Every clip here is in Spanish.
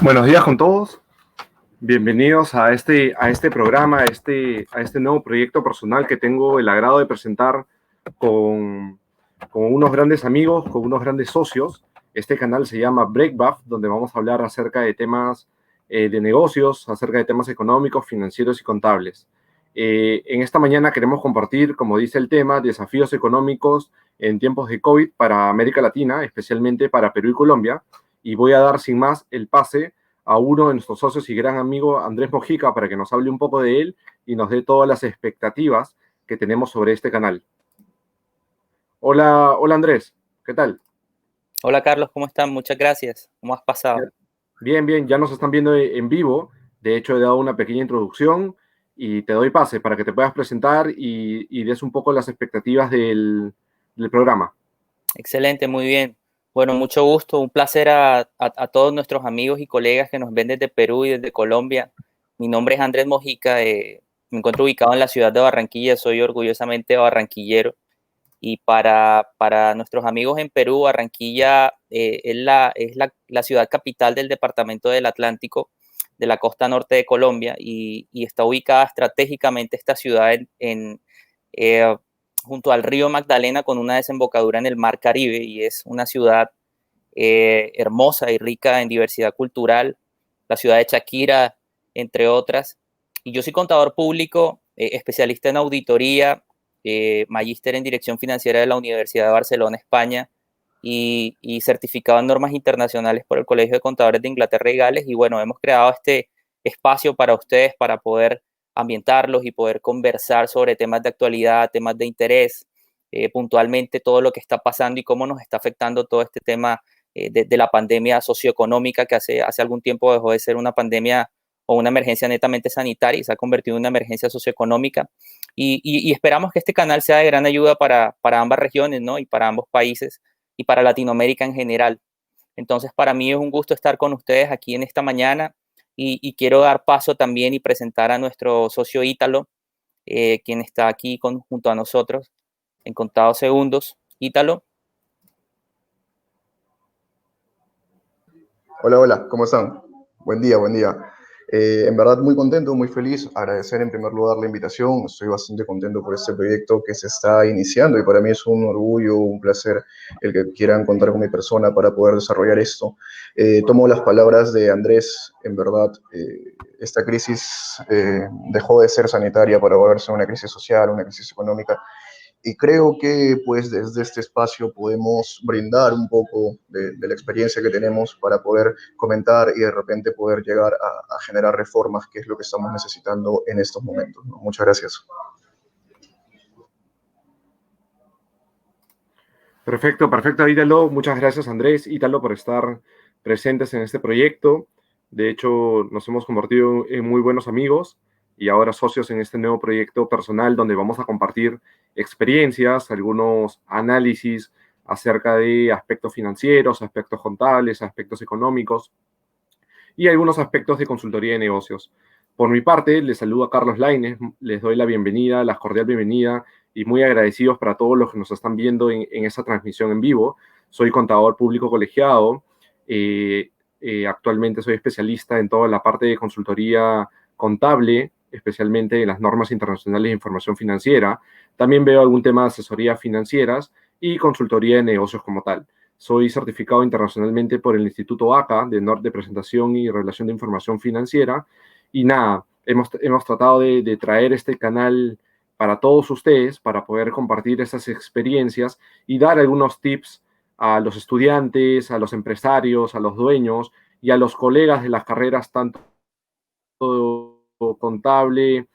Buenos días con todos. Bienvenidos a este programa, a este nuevo proyecto personal que tengo el agrado de presentar con unos grandes amigos, con unos grandes socios. Este canal se llama Breakbuff, donde vamos a hablar acerca de temas de negocios, acerca de temas económicos, financieros y contables. En esta mañana queremos compartir, como dice el tema, desafíos económicos en tiempos de COVID para América Latina, especialmente para Perú y Colombia. Y voy a dar sin más el pase a uno de nuestros socios y gran amigo, Andrés Mojica, para que nos hable un poco de él y nos dé todas las expectativas que tenemos sobre este canal. Hola, hola Andrés, ¿qué tal? Hola Carlos, ¿cómo están? Muchas gracias. ¿Cómo has pasado? Bien, bien, ya nos están viendo en vivo. De hecho, he dado una pequeña introducción y te doy pase para que te puedas presentar y des un poco las expectativas del programa. Excelente, muy bien. Bueno, mucho gusto, un placer a todos nuestros amigos y colegas que nos ven desde Perú y desde Colombia. Mi nombre es Andrés Mojica, me encuentro ubicado en la ciudad de Barranquilla, soy orgullosamente barranquillero. Y para nuestros amigos en Perú, Barranquilla es la ciudad capital del departamento del Atlántico, de la costa norte de Colombia, y está ubicada estratégicamente esta ciudad eh, junto al río Magdalena con una desembocadura en el Mar Caribe, y es una ciudad hermosa y rica en diversidad cultural, la ciudad de Shakira, entre otras. Y yo soy contador público, especialista en auditoría, magíster en dirección financiera de la Universidad de Barcelona, España, y certificado en normas internacionales por el Colegio de Contadores de Inglaterra y Gales. Y bueno, hemos creado este espacio para ustedes, para poder ambientarlos y poder conversar sobre temas de actualidad, temas de interés, puntualmente todo lo que está pasando y cómo nos está afectando todo este tema de la pandemia socioeconómica, que hace algún tiempo dejó de ser una pandemia o una emergencia netamente sanitaria y se ha convertido en una emergencia socioeconómica. Y esperamos que este canal sea de gran ayuda para ambas regiones, ¿no? Y para ambos países y para Latinoamérica en general. Entonces, para mí es un gusto estar con ustedes aquí en esta mañana y quiero dar paso también y presentar a nuestro socio Ítalo, quien está aquí junto a nosotros en contados segundos. Ítalo. Hola, hola, ¿cómo están? Buen día, buen día. En verdad muy contento, muy feliz. Agradecer en primer lugar la invitación. Estoy bastante contento por este proyecto que se está iniciando y para mí es un orgullo, un placer el que quieran contar con mi persona para poder desarrollar esto. Tomo las palabras de Andrés. En verdad, esta crisis dejó de ser sanitaria para volverse una crisis social, una crisis económica. Y creo que pues desde este espacio podemos brindar un poco de la experiencia que tenemos para poder comentar y de repente poder llegar a generar reformas, que es lo que estamos necesitando en estos momentos, ¿no? Muchas gracias. Perfecto, perfecto, Ítalo. Muchas gracias, Andrés, Ítalo, por estar presentes en este proyecto. De hecho, nos hemos convertido en muy buenos amigos y ahora socios en este nuevo proyecto personal donde vamos a compartir experiencias, algunos análisis acerca de aspectos financieros, aspectos contables, aspectos económicos y algunos aspectos de consultoría de negocios. Por mi parte, les saludo a Carlos Lainez, les doy la bienvenida, la cordial bienvenida y muy agradecidos para todos los que nos están viendo en esta transmisión en vivo. Soy contador público colegiado, actualmente soy especialista en toda la parte de consultoría contable, especialmente en las normas internacionales de información financiera. También veo algún tema de asesoría financieras y consultoría de negocios como tal. Soy certificado internacionalmente por el Instituto ACA de Presentación y Relación de Información Financiera. Y nada, hemos tratado de traer este canal para todos ustedes, para poder compartir esas experiencias y dar algunos tips a los estudiantes, a los empresarios, a los dueños y a los colegas de las carreras, tanto contable,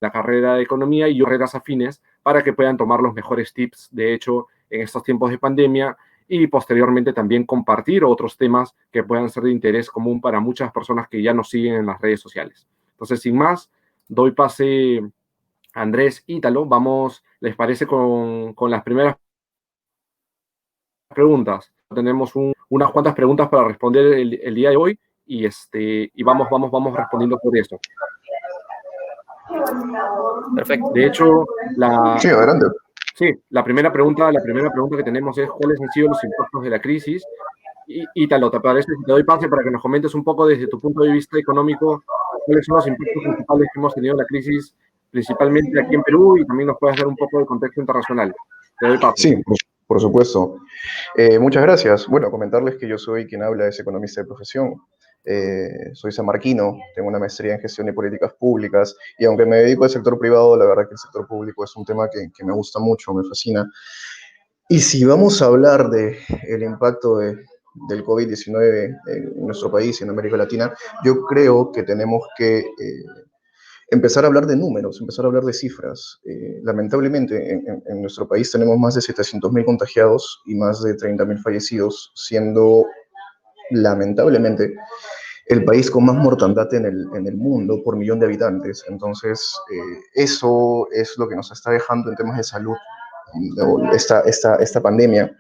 la carrera de economía y carreras afines, para que puedan tomar los mejores tips, de hecho, en estos tiempos de pandemia y posteriormente también compartir otros temas que puedan ser de interés común para muchas personas que ya nos siguen en las redes sociales. Entonces, sin más, doy pase a Andrés, Ítalo. Vamos, ¿les parece con las primeras preguntas? Tenemos unas cuantas preguntas para responder el día de hoy y vamos respondiendo por eso. Perfecto. De hecho, Sí, adelante. sí, la primera pregunta que tenemos es ¿cuáles han sido los impactos de la crisis Ítalo, ¿te parece si te doy pase para que nos comentes un poco desde tu punto de vista económico cuáles son los impactos principales que hemos tenido en la crisis, principalmente aquí en Perú, y también nos puedes dar un poco de contexto internacional? Te doy paso. Sí, por supuesto. Muchas gracias. Bueno, comentarles que yo soy quien habla, es economista de profesión. Soy sanmarquino, tengo una maestría en gestión y políticas públicas y aunque me dedico al sector privado, la verdad que el sector público es un tema que me gusta mucho, me fascina. Y si vamos a hablar del impacto del COVID-19 en nuestro país y en América Latina, yo creo que tenemos que empezar a hablar de números, empezar a hablar de cifras. Lamentablemente, en nuestro país tenemos más de 700.000 contagiados y más de 30.000 fallecidos, siendo lamentablemente el país con más mortandad en el mundo por millón de habitantes. Entonces, eso es lo que nos está dejando en temas de salud esta pandemia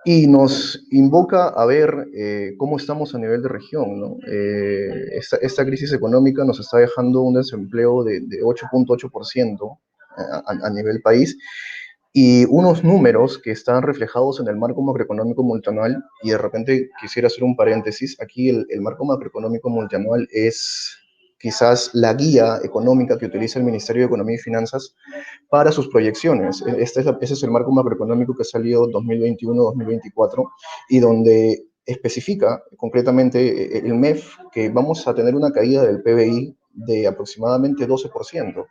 y nos invoca a ver cómo estamos a nivel de región, ¿no? Esta crisis económica nos está dejando un desempleo de 8.8% a nivel país y unos números que están reflejados en el marco macroeconómico multianual, y de repente quisiera hacer un paréntesis, aquí el marco macroeconómico multianual es quizás la guía económica que utiliza el Ministerio de Economía y Finanzas para sus proyecciones. Ese es el marco macroeconómico que salió 2021-2024 y donde especifica concretamente el MEF que vamos a tener una caída del PBI de aproximadamente 12%.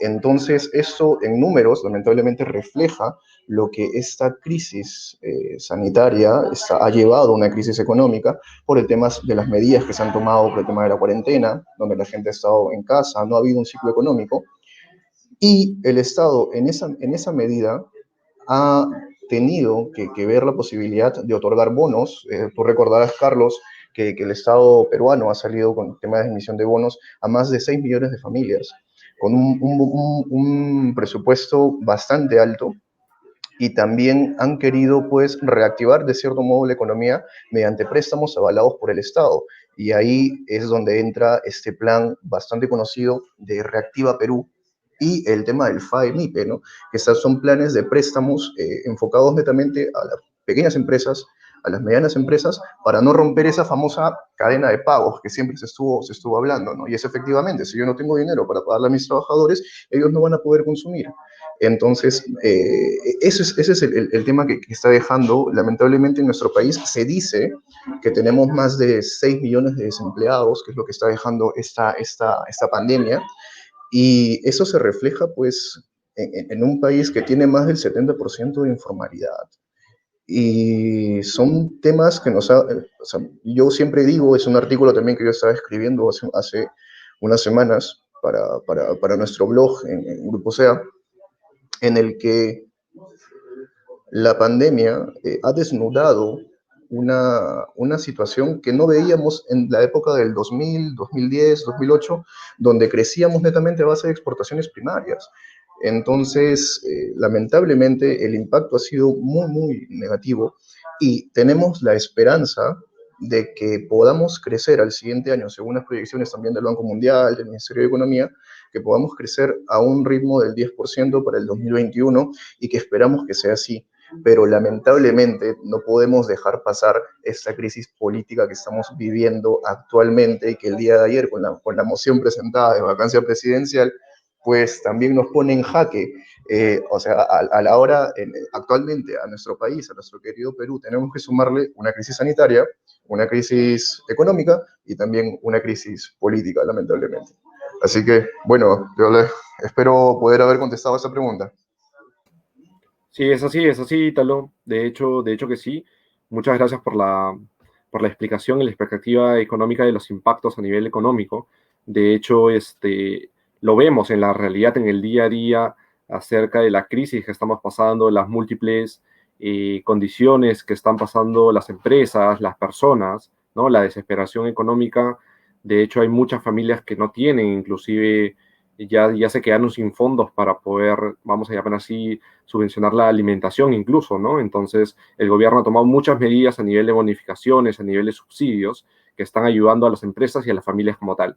Entonces, esto en números lamentablemente refleja lo que esta crisis sanitaria ha llevado a una crisis económica por el tema de las medidas que se han tomado por el tema de la cuarentena, donde la gente ha estado en casa, no ha habido un ciclo económico, y el Estado en esa medida ha tenido que ver la posibilidad de otorgar bonos. Tú recordarás, Carlos, que el Estado peruano ha salido con el tema de emisión de bonos a más de 6 millones de familias, con un presupuesto bastante alto, y también han querido pues reactivar de cierto modo la economía mediante préstamos avalados por el Estado. Y ahí es donde entra este plan bastante conocido de Reactiva Perú y el tema del FAE-MIPE, ¿no? Que estos son planes de préstamos enfocados netamente a las pequeñas empresas, a las medianas empresas, para no romper esa famosa cadena de pagos que siempre se estuvo hablando, ¿no? Y es efectivamente, si yo no tengo dinero para pagarle a mis trabajadores, ellos no van a poder consumir. Entonces, ese es el tema que está dejando, lamentablemente, en nuestro país. Se dice que tenemos más de 6 millones de desempleados, que es lo que está dejando esta pandemia, y eso se refleja, pues, en un país que tiene más del 70% de informalidad. Y son temas que o sea, yo siempre digo, es un artículo también que yo estaba escribiendo hace unas semanas para nuestro blog en Grupo SEA, en el que la pandemia ha desnudado una situación que no veíamos en la época del 2000, 2010, 2008, donde crecíamos netamente a base de exportaciones primarias. Entonces, lamentablemente, el impacto ha sido muy, muy negativo y tenemos la esperanza de que podamos crecer al siguiente año, según las proyecciones también del Banco Mundial, del Ministerio de Economía, que podamos crecer a un ritmo del 10% para el 2021 y que esperamos que sea así. Pero lamentablemente no podemos dejar pasar esta crisis política que estamos viviendo actualmente y que el día de ayer con la moción presentada de vacancia presidencial, pues también nos pone en jaque. O sea, a la hora, actualmente a nuestro país, a nuestro querido Perú, tenemos que sumarle una crisis sanitaria, una crisis económica y también una crisis política, lamentablemente. Así que, bueno, yo espero poder haber contestado a esa pregunta. Sí, es así, Ítalo. De hecho que sí. Muchas gracias por la explicación y la expectativa económica de los impactos a nivel económico. De hecho, lo vemos en la realidad, en el día a día, acerca de la crisis que estamos pasando, las múltiples condiciones que están pasando las empresas, las personas, ¿no? La desesperación económica. De hecho, hay muchas familias que no tienen, inclusive ya se quedaron sin fondos para poder, vamos a llamar así, subvencionar la alimentación incluso, ¿no? Entonces, el gobierno ha tomado muchas medidas a nivel de bonificaciones, a nivel de subsidios, que están ayudando a las empresas y a las familias como tal.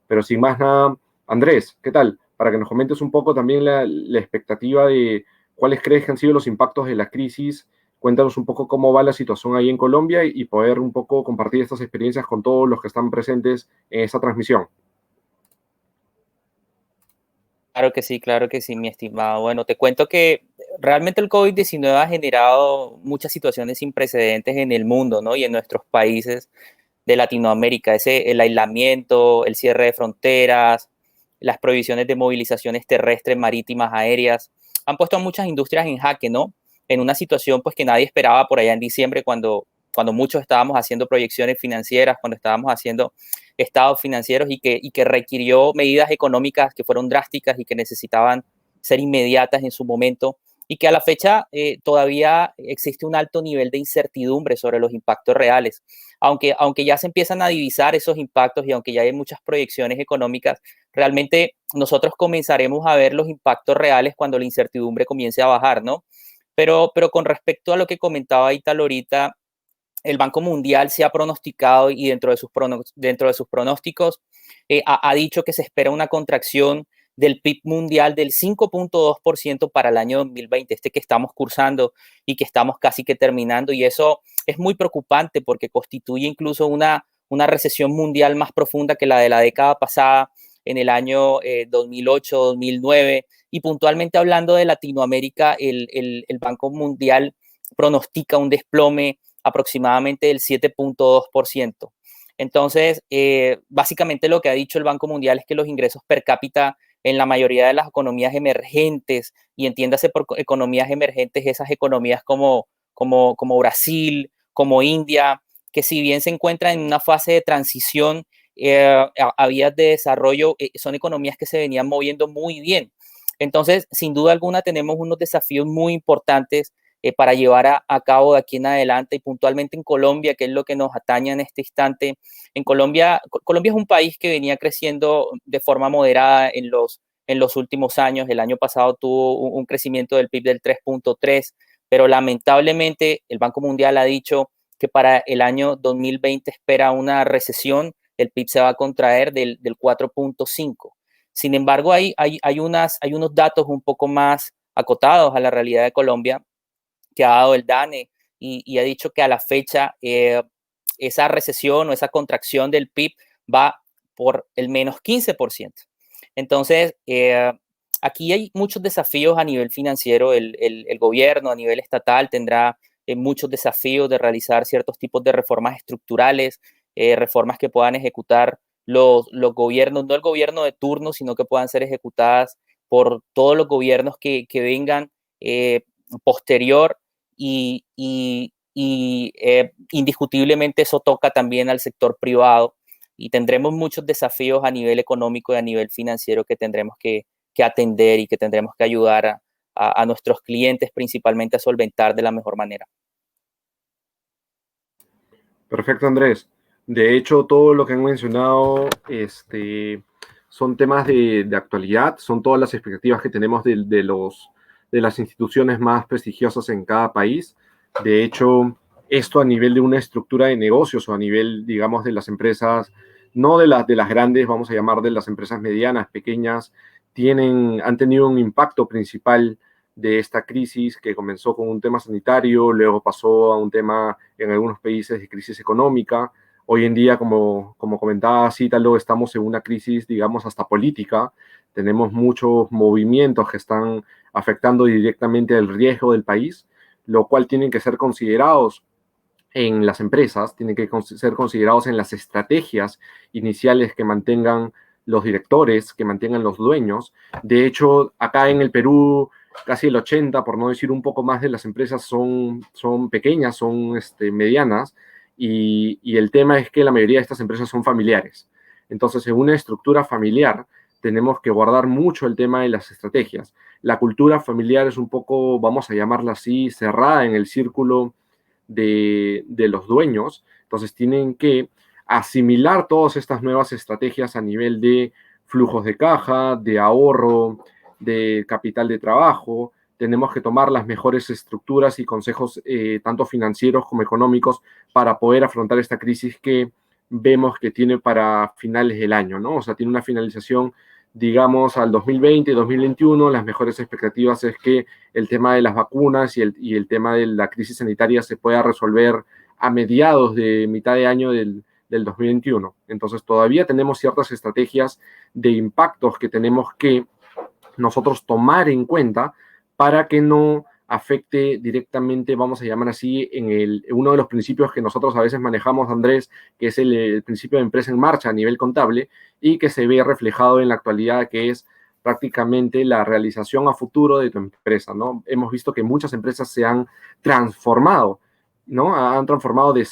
Pero sin más nada, Andrés, ¿qué tal? Para que nos comentes un poco también la expectativa de cuáles crees que han sido los impactos de la crisis Cuéntanos un poco cómo va la situación ahí en Colombia y poder un poco compartir estas experiencias con todos los que están presentes en esta transmisión. Claro que sí, mi estimado. Bueno, te cuento que realmente el COVID-19 ha generado muchas situaciones sin precedentes en el mundo, ¿no? Y en nuestros países de Latinoamérica. El aislamiento, el cierre de fronteras, las prohibiciones de movilizaciones terrestres, marítimas, aéreas, han puesto a muchas industrias en jaque, ¿no? En una situación pues que nadie esperaba por allá en diciembre cuando muchos estábamos haciendo proyecciones financieras, cuando estábamos haciendo estados financieros y que requirió medidas económicas que fueron drásticas y que necesitaban ser inmediatas en su momento y que a la fecha todavía existe un alto nivel de incertidumbre sobre los impactos reales. Aunque ya se empiezan a divisar esos impactos y aunque ya hay muchas proyecciones económicas, realmente nosotros comenzaremos a ver los impactos reales cuando la incertidumbre comience a bajar, ¿no? Pero con respecto a lo que comentaba Italo ahorita, el Banco Mundial se ha pronosticado y dentro de sus pronósticos ha dicho que se espera una contracción del PIB mundial del 5.2% para el año 2020, este que estamos cursando y que estamos casi que terminando. Y eso es muy preocupante porque constituye incluso una recesión mundial más profunda que la de la década pasada en el año 2008-2009. Y puntualmente hablando de Latinoamérica, el Banco Mundial pronostica un desplome aproximadamente del 7.2%. Entonces, básicamente lo que ha dicho el Banco Mundial es que los ingresos per cápita en la mayoría de las economías emergentes, y entiéndase por economías emergentes esas economías como Brasil, como India, que si bien se encuentran en una fase de transición a vías de desarrollo, son economías que se venían moviendo muy bien. Entonces, sin duda alguna, tenemos unos desafíos muy importantes para llevar a cabo de aquí en adelante y puntualmente en Colombia, que es lo que nos atañe en este instante. En Colombia es un país que venía creciendo de forma moderada en los últimos años. El año pasado tuvo un crecimiento del PIB del 3.3, pero lamentablemente el Banco Mundial ha dicho que para el año 2020 espera una recesión, el PIB se va a contraer del 4.5. Sin embargo, hay unos datos un poco más acotados a la realidad de Colombia que ha dado el DANE y ha dicho que a la fecha esa recesión o esa contracción del PIB va por el menos 15%. Entonces, aquí hay muchos desafíos a nivel financiero. El gobierno a nivel estatal tendrá muchos desafíos de realizar ciertos tipos de reformas estructurales, reformas que puedan ejecutar los gobiernos, no el gobierno de turno, sino que puedan ser ejecutadas por todos los gobiernos que vengan posterior y indiscutiblemente eso toca también al sector privado y tendremos muchos desafíos a nivel económico y a nivel financiero que tendremos que atender y que tendremos que ayudar a nuestros clientes principalmente a solventar de la mejor manera. Perfecto, Andrés. De hecho, todo lo que han mencionado son temas de actualidad, son todas las expectativas que tenemos de las instituciones más prestigiosas en cada país. De hecho, esto a nivel de una estructura de negocios o a nivel, digamos, de las empresas, no de las grandes, vamos a llamar de las empresas medianas, pequeñas, han tenido un impacto principal de esta crisis que comenzó con un tema sanitario, luego pasó a un tema en algunos países de crisis económica. Hoy en día, como comentaba Cítalo, estamos en una crisis, digamos, hasta política. Tenemos muchos movimientos que están afectando directamente el riesgo del país, lo cual tienen que ser considerados en las empresas, tienen que ser considerados en las estrategias iniciales que mantengan los directores, que mantengan los dueños. De hecho, acá en el Perú, casi el 80, por no decir un poco más, de las empresas son pequeñas, son medianas, y el tema es que la mayoría de estas empresas son familiares. Entonces, en una estructura familiar, tenemos que guardar mucho el tema de las estrategias. La cultura familiar es un poco, vamos a llamarla así, cerrada en el círculo de los dueños. Entonces, tienen que asimilar todas estas nuevas estrategias a nivel de flujos de caja, de ahorro, de capital de trabajo. Tenemos que tomar las mejores estructuras y consejos, tanto financieros como económicos, para poder afrontar esta crisis que vemos que tiene para finales del año, ¿no? O sea, tiene una finalización digamos, al 2020, 2021, las mejores expectativas es que el tema de las vacunas y el tema de la crisis sanitaria se pueda resolver a mediados de mitad de año del 2021. Entonces, todavía tenemos ciertas estrategias de impactos que tenemos que nosotros tomar en cuenta para que no afecte directamente, vamos a llamar así, uno de los principios que nosotros a veces manejamos, Andrés, que es el principio de empresa en marcha a nivel contable y que se ve reflejado en la actualidad, que es prácticamente la realización a futuro de tu empresa, ¿no? Hemos visto que muchas empresas se han transformado, ¿no? Han transformado de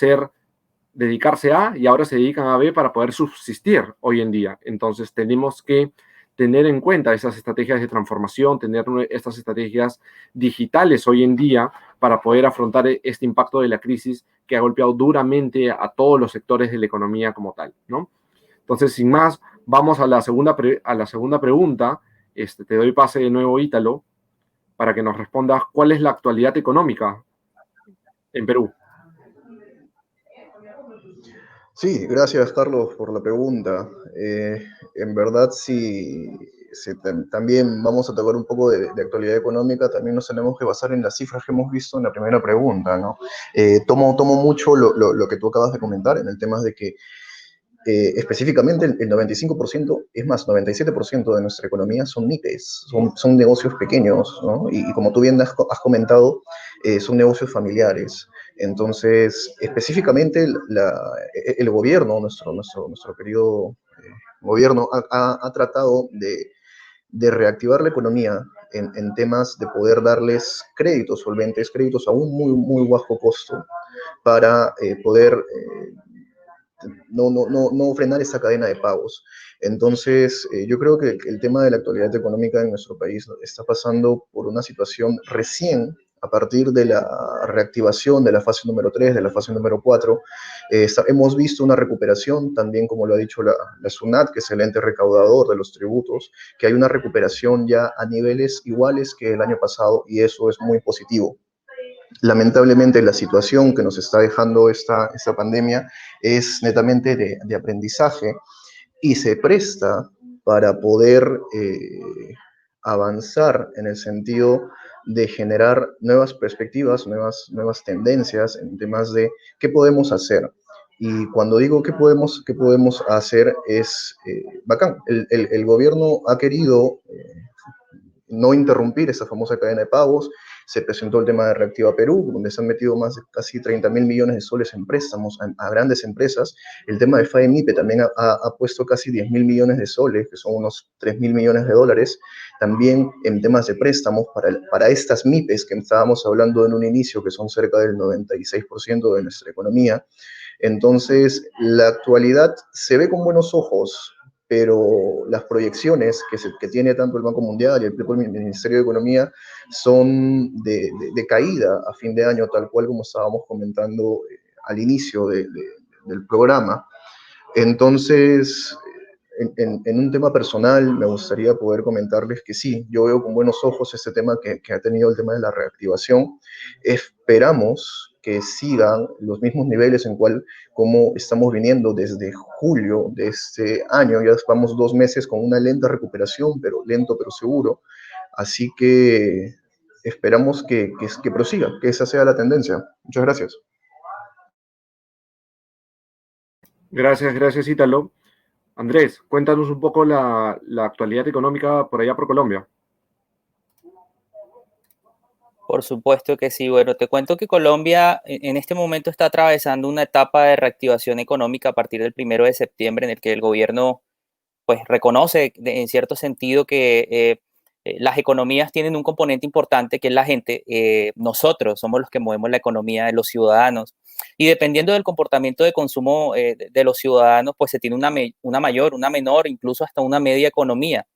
dedicarse a y ahora se dedican a B para poder subsistir hoy en día. Entonces tenemos que tener en cuenta esas estrategias de transformación, tener estas estrategias digitales hoy en día para poder afrontar este impacto de la crisis que ha golpeado duramente a todos los sectores de la economía como tal, ¿no? Entonces, sin más, vamos a la segunda pregunta. Te doy pase de nuevo, Ítalo, para que nos respondas cuál es la actualidad económica en Perú. Sí, gracias Carlos por la pregunta. En verdad, sí, también vamos a tocar un poco de actualidad económica, también nos tenemos que basar en las cifras que hemos visto en la primera pregunta, ¿no? Tomo mucho lo que tú acabas de comentar en el tema de que específicamente el 95%, es más, 97% de nuestra economía son MIPES, son negocios pequeños, ¿no? Y como tú bien has comentado, son negocios familiares. Entonces, específicamente el gobierno, nuestro querido gobierno, ha tratado de reactivar la economía en temas de poder darles créditos solventes, créditos a un muy bajo costo para poder no frenar esa cadena de pagos. Entonces, yo creo que el tema de la actualidad económica en nuestro país está pasando por una situación recién a partir de la reactivación de la fase número 3, de la fase número 4. Hemos visto una recuperación, también como lo ha dicho la SUNAT, que es el ente recaudador de los tributos, que hay una recuperación ya a niveles iguales que el año pasado y eso es muy positivo. Lamentablemente la situación que nos está dejando esta pandemia es netamente de aprendizaje y se presta para poder avanzar en el sentido de generar nuevas perspectivas, nuevas tendencias en temas de qué podemos hacer. Y cuando digo qué podemos hacer es bacán. El gobierno ha querido no interrumpir esa famosa cadena de pagos. Se presentó el tema de Reactiva Perú, donde se han metido más de casi 30.000 millones de soles en préstamos a grandes empresas. El tema de FAEMIPE también ha puesto casi 10.000 millones de soles, que son unos 3.000 millones de dólares, también en temas de préstamos para estas MIPES que estábamos hablando en un inicio, que son cerca del 96% de nuestra economía. Entonces, la actualidad se ve con buenos ojos, pero las proyecciones que tiene tanto el Banco Mundial y el propio Ministerio de Economía son de caída a fin de año, tal cual como estábamos comentando al inicio del programa. Entonces, en un tema personal, me gustaría poder comentarles que sí, yo veo con buenos ojos este tema que ha tenido el tema de la reactivación. Esperamos que sigan los mismos niveles en cual como estamos viniendo desde julio de este año, ya vamos 2 meses con una lenta recuperación, pero lento pero seguro, así que esperamos que prosiga, que esa sea la tendencia. Muchas gracias. Gracias, Ítalo. Andrés, cuéntanos un poco la actualidad económica por allá por Colombia. Por supuesto que sí. Bueno, te cuento que Colombia en este momento está atravesando una etapa de reactivación económica a partir del 1 de septiembre, en el que el gobierno pues reconoce en cierto sentido que las economías tienen un componente importante que es la gente. Nosotros somos los que movemos la economía de los ciudadanos y dependiendo del comportamiento de consumo de los ciudadanos, pues se tiene una mayor, una menor, incluso hasta una media economía.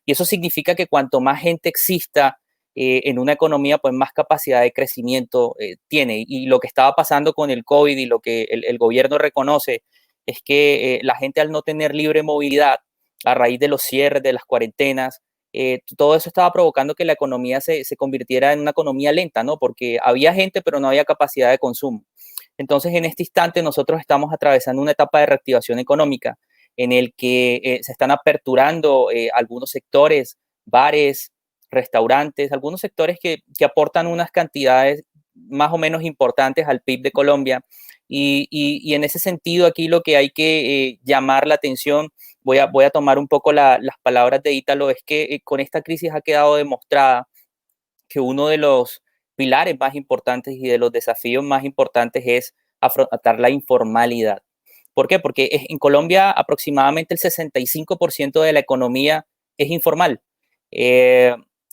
Y eso significa que cuanto más gente exista en una economía, pues más capacidad de crecimiento tiene. Y lo que estaba pasando con el COVID y lo que el gobierno reconoce es que la gente al no tener libre movilidad a raíz de los cierres, de las cuarentenas, todo eso estaba provocando que la economía se convirtiera en una economía lenta, ¿no? Porque había gente, pero no había capacidad de consumo. Entonces, en este instante, nosotros estamos atravesando una etapa de reactivación económica en el que se están aperturando algunos sectores, bares, restaurantes, algunos sectores que aportan unas cantidades más o menos importantes al PIB de Colombia. Y en ese sentido, aquí lo que hay que llamar la atención, voy a tomar un poco las palabras de Ítalo, es que con esta crisis ha quedado demostrada que uno de los pilares más importantes y de los desafíos más importantes es afrontar la informalidad. ¿Por qué? Porque en Colombia aproximadamente el 65% de la economía es informal.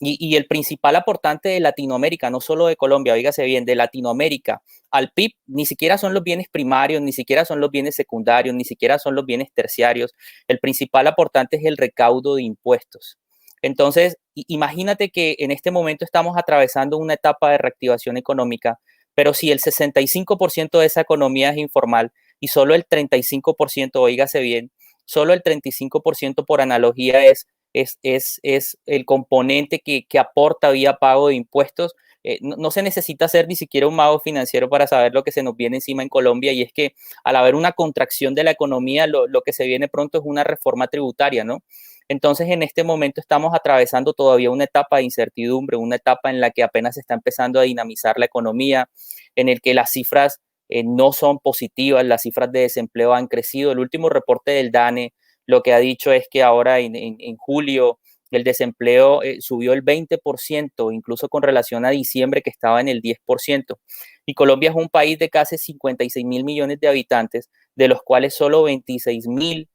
Y el principal aportante de Latinoamérica, no solo de Colombia, oígase bien, de Latinoamérica al PIB, ni siquiera son los bienes primarios, ni siquiera son los bienes secundarios, ni siquiera son los bienes terciarios. El principal aportante es el recaudo de impuestos. Entonces, imagínate que en este momento estamos atravesando una etapa de reactivación económica, pero si el 65% de esa economía es informal y solo el 35%, oígase bien, solo el 35% por analogía es el componente que aporta vía pago de impuestos. No se necesita ser ni siquiera un mago financiero para saber lo que se nos viene encima en Colombia, y es que al haber una contracción de la economía, lo que se viene pronto es una reforma tributaria, ¿no? Entonces, en este momento estamos atravesando todavía una etapa de incertidumbre, una etapa en la que apenas se está empezando a dinamizar la economía, en el que las cifras no son positivas, las cifras de desempleo han crecido. El último reporte del DANE lo que ha dicho es que ahora en julio el desempleo subió el 20%, incluso con relación a diciembre, que estaba en el 10%. Y Colombia es un país de casi 56 mil millones de habitantes, de los cuales solo 26 mil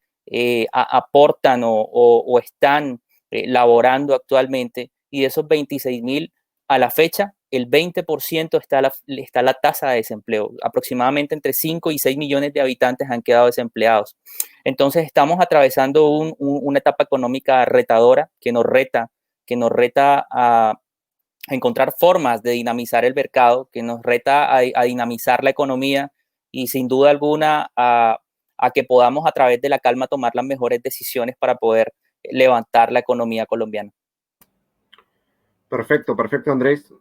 aportan o están laborando actualmente, y de esos 26 mil a la fecha, el 20% está la tasa de desempleo. Aproximadamente entre 5 y 6 millones de habitantes han quedado desempleados. Entonces estamos atravesando una etapa económica retadora que nos reta a encontrar formas de dinamizar el mercado, que nos reta a dinamizar la economía y sin duda alguna a que podamos a través de la calma tomar las mejores decisiones para poder levantar la economía colombiana. Perfecto, perfecto, Andrés.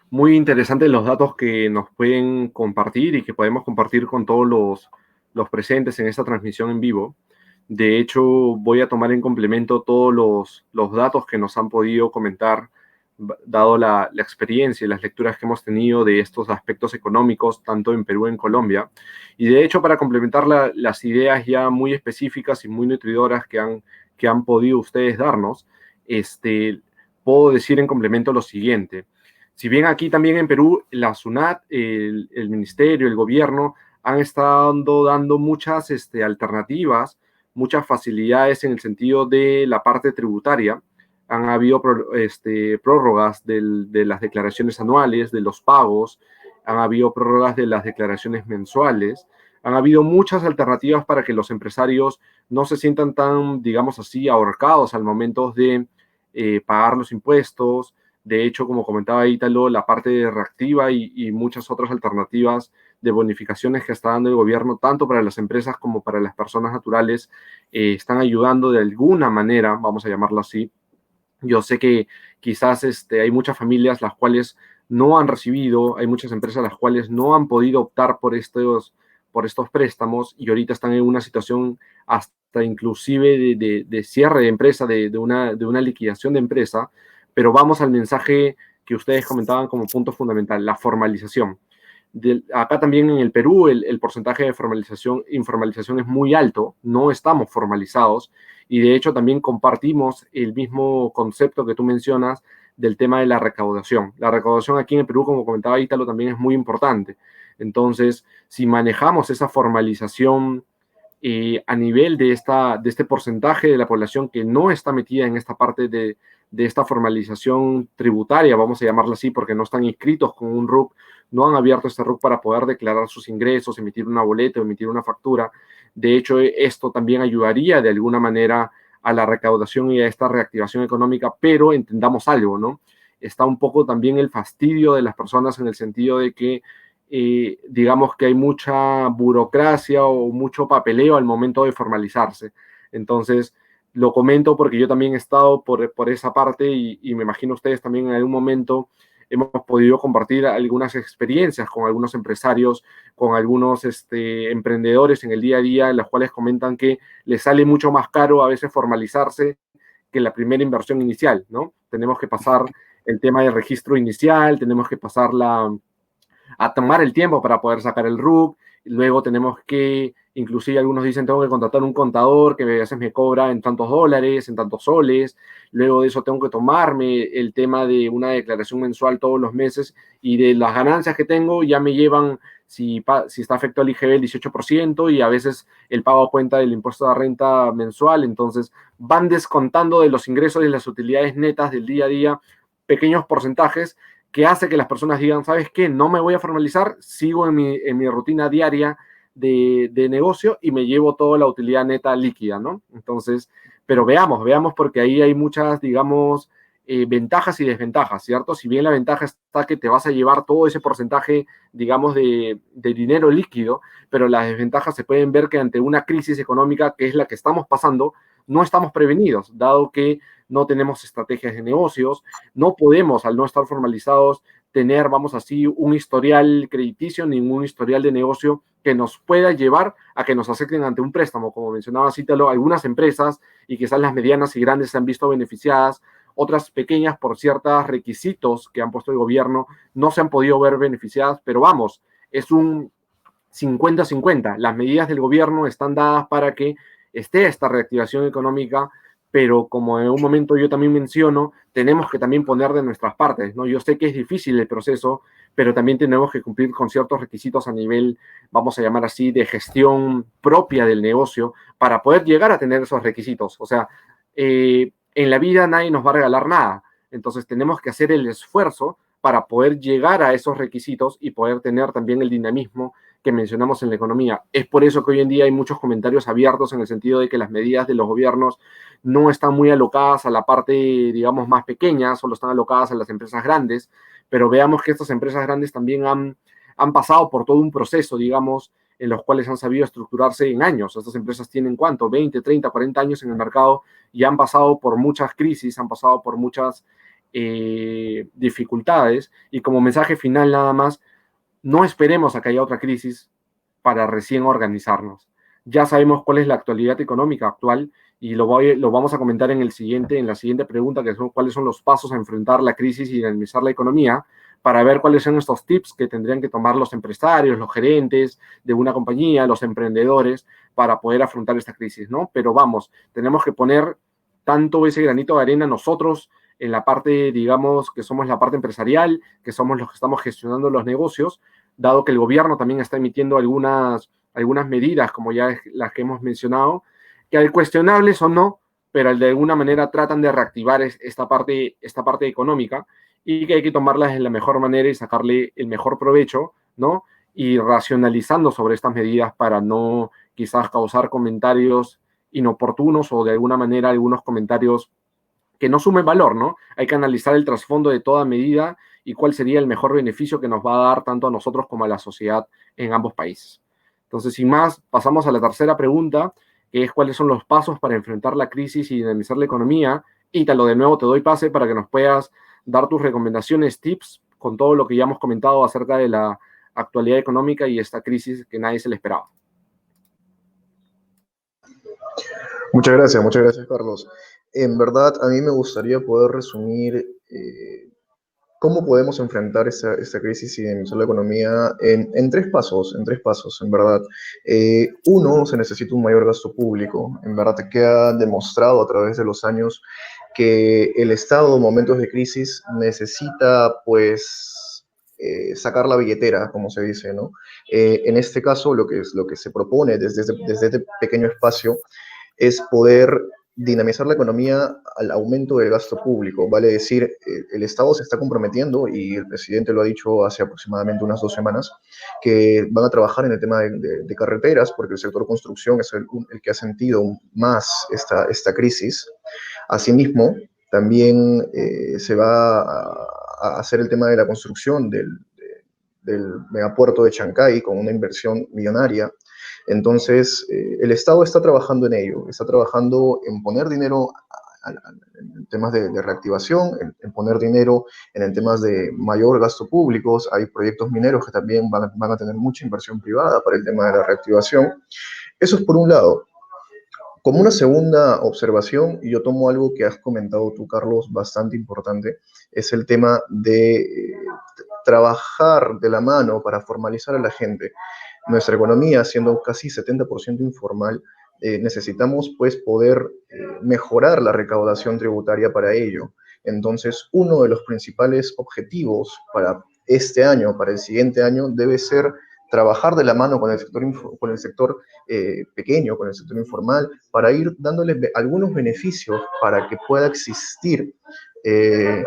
Muy interesantes los datos que nos pueden compartir y que podemos compartir con todos los presentes en esta transmisión en vivo. De hecho, voy a tomar en complemento todos los datos que nos han podido comentar, dado la experiencia y las lecturas que hemos tenido de estos aspectos económicos, tanto en Perú como en Colombia. Y de hecho, para complementar las ideas ya muy específicas y muy nutridoras que han podido ustedes darnos, puedo decir en complemento lo siguiente. Si bien aquí también en Perú, la SUNAT, el ministerio, el gobierno, han estado dando muchas alternativas, muchas facilidades en el sentido de la parte tributaria. Han habido prórrogas de las declaraciones anuales, de los pagos, han habido prórrogas de las declaraciones mensuales, han habido muchas alternativas para que los empresarios no se sientan tan, digamos así, ahorcados al momento de pagar los impuestos. De hecho, como comentaba Ítalo, la parte reactiva y muchas otras alternativas de bonificaciones que está dando el gobierno, tanto para las empresas como para las personas naturales, están ayudando de alguna manera, vamos a llamarlo así. Yo sé que quizás hay muchas familias las cuales no han recibido, hay muchas empresas las cuales no han podido optar por estos préstamos y ahorita están en una situación hasta inclusive de cierre de empresa, de una liquidación de empresa. Pero vamos al mensaje que ustedes comentaban como punto fundamental, la formalización. Acá también en el Perú el porcentaje de informalización es muy alto, no estamos formalizados y de hecho también compartimos el mismo concepto que tú mencionas del tema de la recaudación. La recaudación aquí en el Perú, como comentaba Ítalo, también es muy importante. Entonces, si manejamos esa formalización a nivel de este porcentaje de la población que no está metida en esta parte de esta formalización tributaria, vamos a llamarla así, porque no están inscritos con un RUC, no han abierto este RUC para poder declarar sus ingresos, emitir una boleta o emitir una factura. De hecho, esto también ayudaría de alguna manera a la recaudación y a esta reactivación económica, pero entendamos algo, ¿no? Está un poco también el fastidio de las personas en el sentido de que digamos que hay mucha burocracia o mucho papeleo al momento de formalizarse. Entonces, lo comento porque yo también he estado por esa parte y me imagino ustedes también en algún momento hemos podido compartir algunas experiencias con algunos empresarios, con algunos emprendedores en el día a día, en los cuales comentan que les sale mucho más caro a veces formalizarse que la primera inversión inicial, ¿no? Tenemos que pasar el tema del registro inicial, tenemos que pasar a tomar el tiempo para poder sacar el RUC, luego tenemos que, inclusive algunos dicen, tengo que contratar un contador que a veces me cobra en tantos dólares, en tantos soles, luego de eso tengo que tomarme el tema de una declaración mensual todos los meses y de las ganancias que tengo ya me llevan, si está afectado al IGB, el 18% y a veces el pago a cuenta del impuesto de renta mensual, entonces van descontando de los ingresos y las utilidades netas del día a día pequeños porcentajes que hace que las personas digan, ¿sabes qué? No me voy a formalizar, sigo en mi rutina diaria de negocio y me llevo toda la utilidad neta líquida, ¿no? Entonces, pero veamos, porque ahí hay muchas, digamos, ventajas y desventajas, ¿cierto? Si bien la ventaja está que te vas a llevar todo ese porcentaje, digamos, de dinero líquido, pero las desventajas se pueden ver que ante una crisis económica que es la que estamos pasando, no estamos prevenidos, dado que no tenemos estrategias de negocios, no podemos, al no estar formalizados, tener, vamos así, un historial crediticio, ningún historial de negocio que nos pueda llevar a que nos acepten ante un préstamo. Como mencionaba Cítalo, algunas empresas y quizás las medianas y grandes se han visto beneficiadas, otras pequeñas por ciertos requisitos que han puesto el gobierno no se han podido ver beneficiadas, pero vamos, es un 50-50. Las medidas del gobierno están dadas para que esté esta reactivación económica, pero como en un momento yo también menciono, tenemos que también poner de nuestras partes, ¿no? Yo sé que es difícil el proceso, pero también tenemos que cumplir con ciertos requisitos a nivel, vamos a llamar así, de gestión propia del negocio para poder llegar a tener esos requisitos. O sea, en la vida nadie nos va a regalar nada, entonces tenemos que hacer el esfuerzo para poder llegar a esos requisitos y poder tener también el dinamismo que mencionamos en la economía. Es por eso que hoy en día hay muchos comentarios abiertos en el sentido de que las medidas de los gobiernos no están muy alocadas a la parte, digamos, más pequeña, solo están alocadas a las empresas grandes, pero veamos que estas empresas grandes también han pasado por todo un proceso, digamos, en los cuales han sabido estructurarse en años. Estas empresas tienen, ¿cuánto? 20, 30, 40 años en el mercado y han pasado por muchas crisis, han pasado por muchas dificultades. Y como mensaje final nada más, no esperemos a que haya otra crisis para recién organizarnos. Ya sabemos cuál es la actualidad económica actual y lo vamos a comentar en la siguiente pregunta, que son cuáles son los pasos a enfrentar la crisis y dinamizar la economía, para ver cuáles son estos tips que tendrían que tomar los empresarios, los gerentes de una compañía, los emprendedores, para poder afrontar esta crisis, ¿no? Pero vamos, tenemos que poner tanto ese granito de arena nosotros en la parte, digamos, que somos la parte empresarial, que somos los que estamos gestionando los negocios, dado que el gobierno también está emitiendo algunas medidas, como ya las que hemos mencionado, que hay cuestionables o no, pero de alguna manera tratan de reactivar esta parte económica y que hay que tomarlas de la mejor manera y sacarle el mejor provecho, ¿no? Y racionalizando sobre estas medidas para no quizás causar comentarios inoportunos o de alguna manera algunos comentarios que no sumen valor, ¿no? Hay que analizar el trasfondo de toda medida y cuál sería el mejor beneficio que nos va a dar tanto a nosotros como a la sociedad en ambos países. Entonces, sin más, pasamos a la tercera pregunta, que es cuáles son los pasos para enfrentar la crisis y dinamizar la economía. Ítalo, de nuevo te doy pase para que nos puedas dar tus recomendaciones, tips, con todo lo que ya hemos comentado acerca de la actualidad económica y esta crisis que nadie se le esperaba. Muchas gracias, Carlos. En verdad, a mí me gustaría poder resumir cómo podemos enfrentar esta crisis y dinamizar la economía en tres pasos, en verdad. Uno, se necesita un mayor gasto público. En verdad, queda demostrado a través de los años que el Estado en momentos de crisis necesita, pues, sacar la billetera, como se dice, ¿no? En este caso, lo que se propone desde este pequeño espacio es poder dinamizar la economía al aumento del gasto público, vale decir, el Estado se está comprometiendo, y el presidente lo ha dicho hace aproximadamente unas 2 semanas, que van a trabajar en el tema de carreteras, porque el sector construcción es el que ha sentido más esta crisis. Asimismo, también se va a hacer el tema de la construcción del megapuerto de Chancay con una inversión millonaria. Entonces, el Estado está trabajando en ello, está trabajando en poner dinero en temas de reactivación, en poner dinero en temas de mayor gasto públicos. Hay proyectos mineros que también van a tener mucha inversión privada para el tema de la reactivación. Eso es por un lado. Como una segunda observación, y yo tomo algo que has comentado tú, Carlos, bastante importante, es el tema de trabajar de la mano para formalizar a la gente. Nuestra economía, siendo casi 70% informal, necesitamos pues poder mejorar la recaudación tributaria para ello. Entonces, uno de los principales objetivos para este año, para el siguiente año, debe ser trabajar de la mano con el sector pequeño, con el sector informal, para ir dándoles algunos beneficios para que pueda existir eh,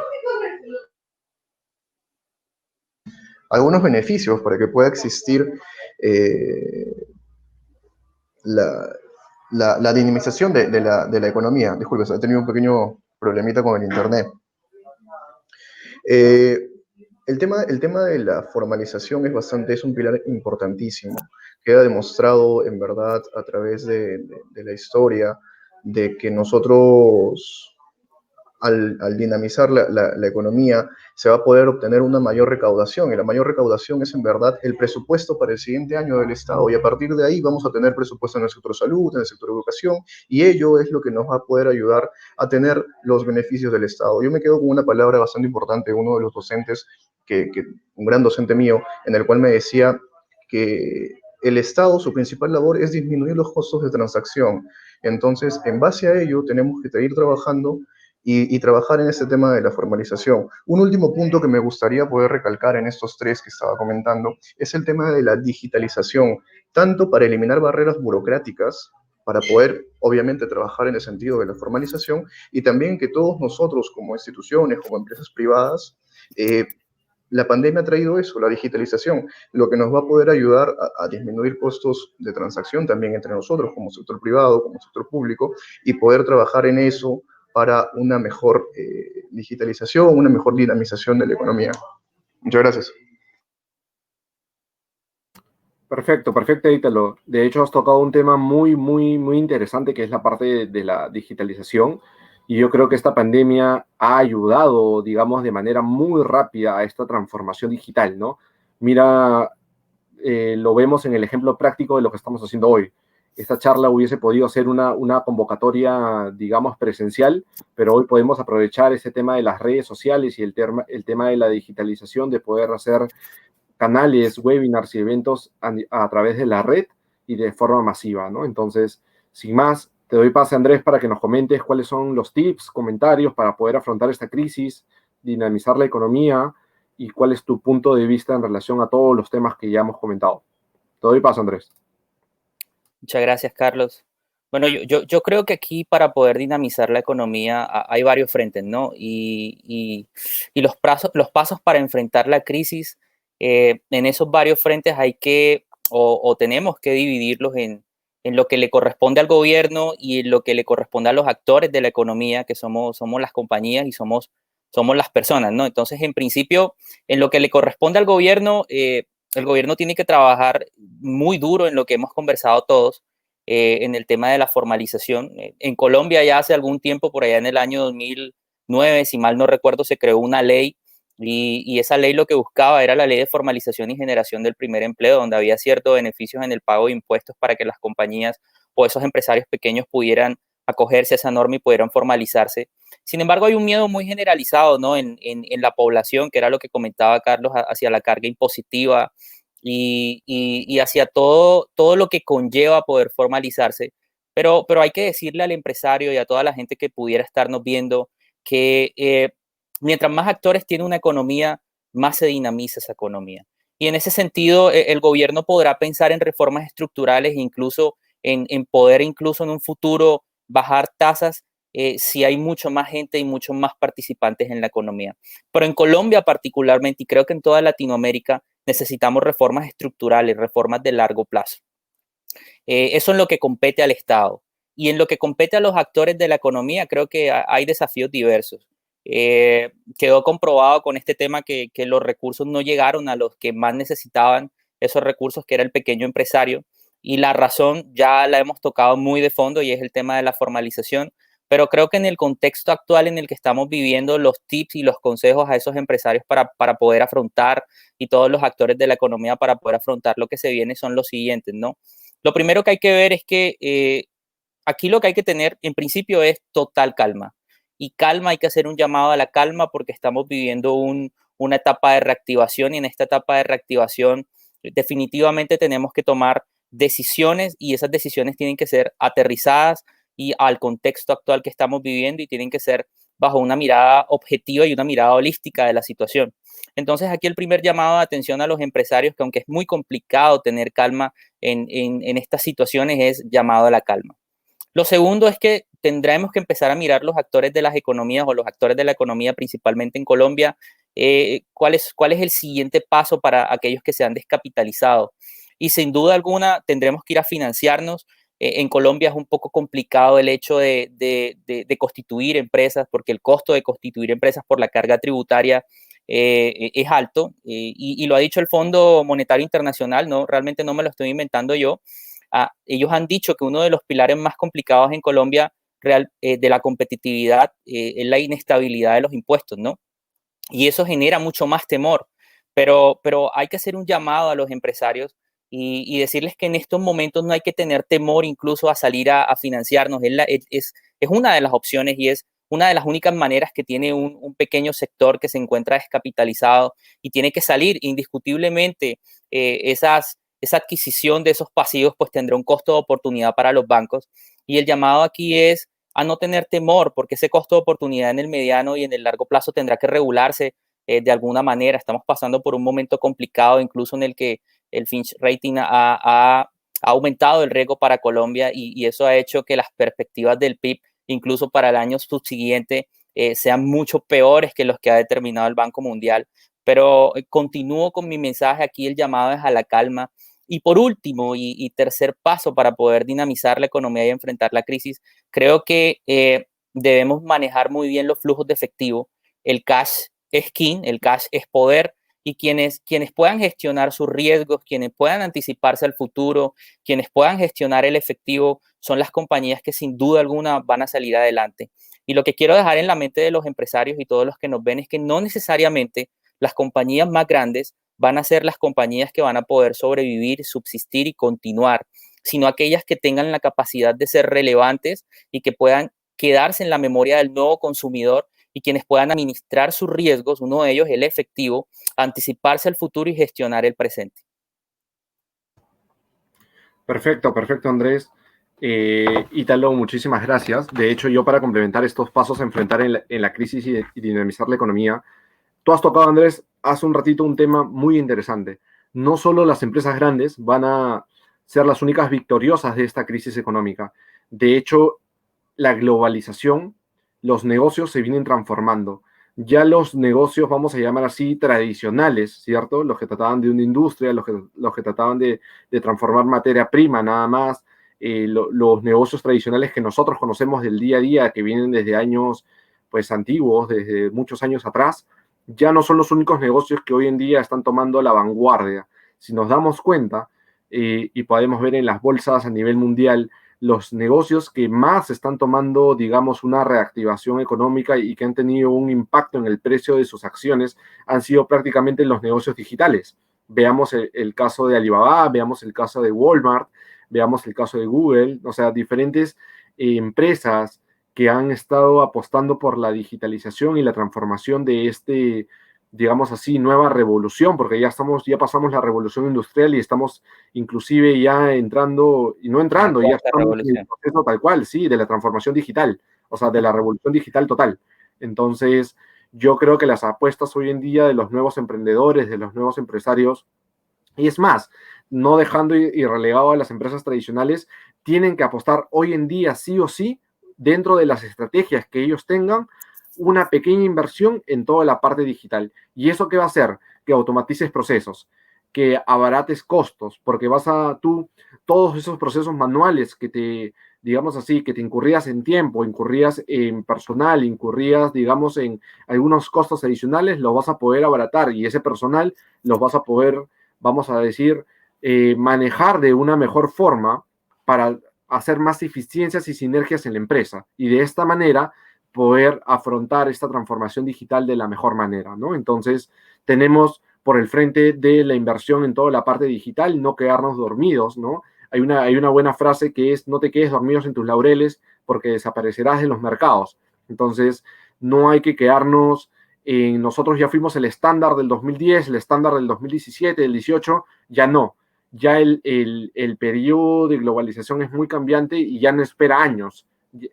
la, la dinamización de la economía. Disculpe, he tenido un pequeño problemita con el internet. El tema de la formalización es un pilar importantísimo. Queda demostrado, en verdad, a través de la historia, de que nosotros, al dinamizar la economía, se va a poder obtener una mayor recaudación, y la mayor recaudación es en verdad el presupuesto para el siguiente año del Estado, y a partir de ahí vamos a tener presupuesto en el sector salud, en el sector educación, y ello es lo que nos va a poder ayudar a tener los beneficios del Estado. Yo me quedo con una palabra bastante importante, uno de los docentes, un gran docente mío, en el cual me decía que el Estado, su principal labor es disminuir los costos de transacción. Entonces, en base a ello, tenemos que seguir trabajando y trabajar en este tema de la formalización. Un último punto que me gustaría poder recalcar en estos tres que estaba comentando es el tema de la digitalización, tanto para eliminar barreras burocráticas, para poder, obviamente, trabajar en el sentido de la formalización, y también que todos nosotros, como instituciones, como empresas privadas, la pandemia ha traído eso, la digitalización, lo que nos va a poder ayudar a disminuir costos de transacción también entre nosotros, como sector privado, como sector público, y poder trabajar en eso para una mejor digitalización, una mejor dinamización de la economía. Muchas gracias. Perfecto, perfecto, Ítalo. De hecho, has tocado un tema muy, muy, muy interesante, que es la parte de la digitalización. Y yo creo que esta pandemia ha ayudado, digamos, de manera muy rápida a esta transformación digital, ¿no? Mira, lo vemos en el ejemplo práctico de lo que estamos haciendo hoy. Esta charla hubiese podido ser una convocatoria, digamos, presencial, pero hoy podemos aprovechar ese tema de las redes sociales y el tema de la digitalización, de poder hacer canales, webinars y eventos a través de la red y de forma masiva, ¿no? Entonces, sin más, te doy pase, Andrés, para que nos comentes cuáles son los tips, comentarios para poder afrontar esta crisis, dinamizar la economía y cuál es tu punto de vista en relación a todos los temas que ya hemos comentado. Te doy paso, Andrés. Muchas gracias, Carlos. Bueno, yo creo que aquí para poder dinamizar la economía hay varios frentes, ¿no? Y los pasos para enfrentar la crisis, en esos varios frentes hay que, o tenemos que dividirlos en lo que le corresponde al gobierno y en lo que le corresponde a los actores de la economía, que somos las compañías y somos las personas, ¿no? Entonces, en principio, en lo que le corresponde al gobierno, el gobierno tiene que trabajar muy duro en lo que hemos conversado todos, en el tema de la formalización. En Colombia ya hace algún tiempo, por allá en el año 2009, si mal no recuerdo, se creó una ley y esa ley lo que buscaba era la ley de formalización y generación del primer empleo, donde había ciertos beneficios en el pago de impuestos para que las compañías o esos empresarios pequeños pudieran acogerse a esa norma y pudieran formalizarse. Sin embargo, hay un miedo muy generalizado, ¿no? en la población, que era lo que comentaba Carlos, hacia la carga impositiva y hacia todo lo que conlleva poder formalizarse. Pero hay que decirle al empresario y a toda la gente que pudiera estarnos viendo que mientras más actores tiene una economía, más se dinamiza esa economía. Y en ese sentido, el gobierno podrá pensar en reformas estructurales, incluso en poder, incluso en un futuro, bajar tasas si hay mucho más gente y muchos más participantes en la economía. Pero en Colombia particularmente, y creo que en toda Latinoamérica, necesitamos reformas estructurales, reformas de largo plazo. Eso es lo que compete al Estado. Y en lo que compete a los actores de la economía, creo que hay desafíos diversos. Quedó comprobado con este tema que los recursos no llegaron a los que más necesitaban esos recursos, que era el pequeño empresario. Y la razón ya la hemos tocado muy de fondo y es el tema de la formalización, pero creo que en el contexto actual en el que estamos viviendo, los tips y los consejos a esos empresarios para poder afrontar y todos los actores de la economía para poder afrontar lo que se viene son los siguientes, ¿no? Lo primero que hay que ver es que aquí lo que hay que tener en principio es total calma. Y calma, hay que hacer un llamado a la calma porque estamos viviendo una etapa de reactivación y en esta etapa de reactivación definitivamente tenemos que tomar decisiones y esas decisiones tienen que ser aterrizadas y al contexto actual que estamos viviendo y tienen que ser bajo una mirada objetiva y una mirada holística de la situación. Entonces aquí el primer llamado de atención a los empresarios, que aunque es muy complicado tener calma en estas situaciones, es llamado a la calma. Lo segundo es que tendremos que empezar a mirar los actores de las economías o los actores de la economía, principalmente en Colombia, cuál es el siguiente paso para aquellos que se han descapitalizado. Y sin duda alguna tendremos que ir a financiarnos. En Colombia es un poco complicado el hecho de constituir empresas porque el costo de constituir empresas por la carga tributaria es alto y lo ha dicho el Fondo Monetario Internacional, no, realmente no me lo estoy inventando yo. Ellos han dicho que uno de los pilares más complicados en Colombia de la competitividad es la inestabilidad de los impuestos, ¿no? Y eso genera mucho más temor, pero hay que hacer un llamado a los empresarios y decirles que en estos momentos no hay que tener temor incluso a salir a financiarnos. Es una de las opciones y es una de las únicas maneras que tiene un pequeño sector que se encuentra descapitalizado y tiene que salir indiscutiblemente esa adquisición de esos pasivos pues tendrá un costo de oportunidad para los bancos y el llamado aquí es a no tener temor porque ese costo de oportunidad en el mediano y en el largo plazo tendrá que regularse de alguna manera. Estamos pasando por un momento complicado incluso en el que el Fitch Rating ha aumentado el riesgo para Colombia y eso ha hecho que las perspectivas del PIB incluso para el año subsiguiente sean mucho peores que los que ha determinado el Banco Mundial. Pero continúo con mi mensaje aquí, el llamado es a la calma. Y por último, y tercer paso para poder dinamizar la economía y enfrentar la crisis, creo que debemos manejar muy bien los flujos de efectivo. El cash es king, el cash es poder, y quienes puedan gestionar sus riesgos, quienes puedan anticiparse al futuro, quienes puedan gestionar el efectivo, son las compañías que sin duda alguna van a salir adelante. Y lo que quiero dejar en la mente de los empresarios y todos los que nos ven es que no necesariamente las compañías más grandes van a ser las compañías que van a poder sobrevivir, subsistir y continuar, sino aquellas que tengan la capacidad de ser relevantes y que puedan quedarse en la memoria del nuevo consumidor y quienes puedan administrar sus riesgos, uno de ellos el efectivo, anticiparse al futuro y gestionar el presente. Perfecto, perfecto, Andrés. Ítalo, muchísimas gracias. De hecho, yo para complementar estos pasos a enfrentar en la crisis y dinamizar la economía, tú has tocado, Andrés, hace un ratito un tema muy interesante. No solo las empresas grandes van a ser las únicas victoriosas de esta crisis económica. De hecho, la globalización, los negocios se vienen transformando. Ya los negocios, vamos a llamar así, tradicionales, ¿cierto? Los que trataban de una industria, los que trataban de transformar materia prima nada más, los negocios tradicionales que nosotros conocemos del día a día, que vienen desde años pues antiguos, desde muchos años atrás, ya no son los únicos negocios que hoy en día están tomando la vanguardia. Si nos damos cuenta y podemos ver en las bolsas a nivel mundial, los negocios que más están tomando, digamos, una reactivación económica y que han tenido un impacto en el precio de sus acciones han sido prácticamente los negocios digitales. Veamos el caso de Alibaba, veamos el caso de Walmart, veamos el caso de Google, o sea, diferentes empresas que han estado apostando por la digitalización y la transformación de digamos así, nueva revolución, porque ya pasamos la revolución industrial y estamos inclusive ya entrando, y no entrando, ya estamos en el proceso tal cual, sí, de la transformación digital, o sea, de la revolución digital total. Entonces, yo creo que las apuestas hoy en día de los nuevos emprendedores, de los nuevos empresarios, y es más, no dejando y relegado a las empresas tradicionales, tienen que apostar hoy en día sí o sí, dentro de las estrategias que ellos tengan, una pequeña inversión en toda la parte digital. ¿Y eso qué va a hacer? Que automatices procesos, que abarates costos, porque todos esos procesos manuales digamos así, que te incurrías en tiempo, incurrías en personal, incurrías, digamos, en algunos costos adicionales, los vas a poder abaratar y ese personal los vas a poder, vamos a decir, manejar de una mejor forma para hacer más eficiencias y sinergias en la empresa y de esta manera poder afrontar esta transformación digital de la mejor manera, ¿no? Entonces, tenemos por el frente de la inversión en toda la parte digital, no quedarnos dormidos, ¿no? Hay una buena frase que es, no te quedes dormidos en tus laureles porque desaparecerás de los mercados. Entonces, no hay que quedarnos en, nosotros ya fuimos el estándar del 2010, el estándar del 2017, del 18, ya no. Ya el periodo de globalización es muy cambiante y ya no espera años,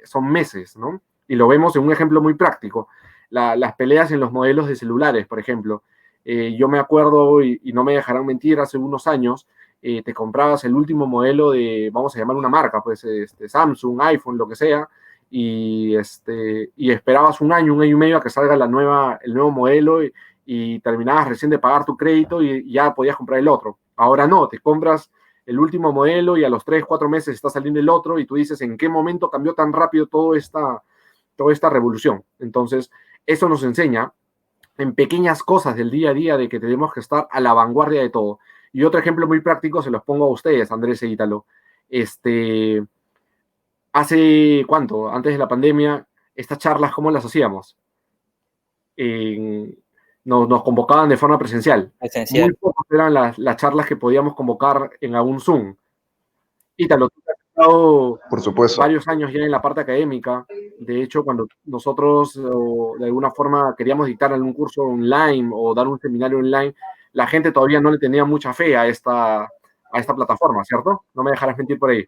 son meses, ¿no? Y lo vemos en un ejemplo muy práctico. Las peleas en los modelos de celulares, por ejemplo. Yo me acuerdo, y no me dejarán mentir, hace unos años, te comprabas el último modelo de, vamos a llamar una marca, pues Samsung, iPhone, lo que sea, y esperabas un año y medio a que salga el nuevo modelo y terminabas recién de pagar tu crédito y ya podías comprar el otro. Ahora no, te compras el último modelo y a los 3, 4 meses está saliendo el otro y tú dices, ¿en qué momento cambió tan rápido toda esta revolución? Entonces, eso nos enseña en pequeñas cosas del día a día de que tenemos que estar a la vanguardia de todo. Y otro ejemplo muy práctico se los pongo a ustedes, Andrés e Ítalo. Hace cuánto, antes de la pandemia, estas charlas, ¿cómo las hacíamos? Nos convocaban de forma presencial. Muy Esencial. pocas eran las charlas que podíamos convocar en algún Zoom. Ítalo, tú has estado Por supuesto. varios años ya en la parte académica. De hecho, cuando nosotros de alguna forma queríamos dictar algún curso online o dar un seminario online, la gente todavía no le tenía mucha fe a esta plataforma, ¿cierto? No me dejarás mentir por ahí.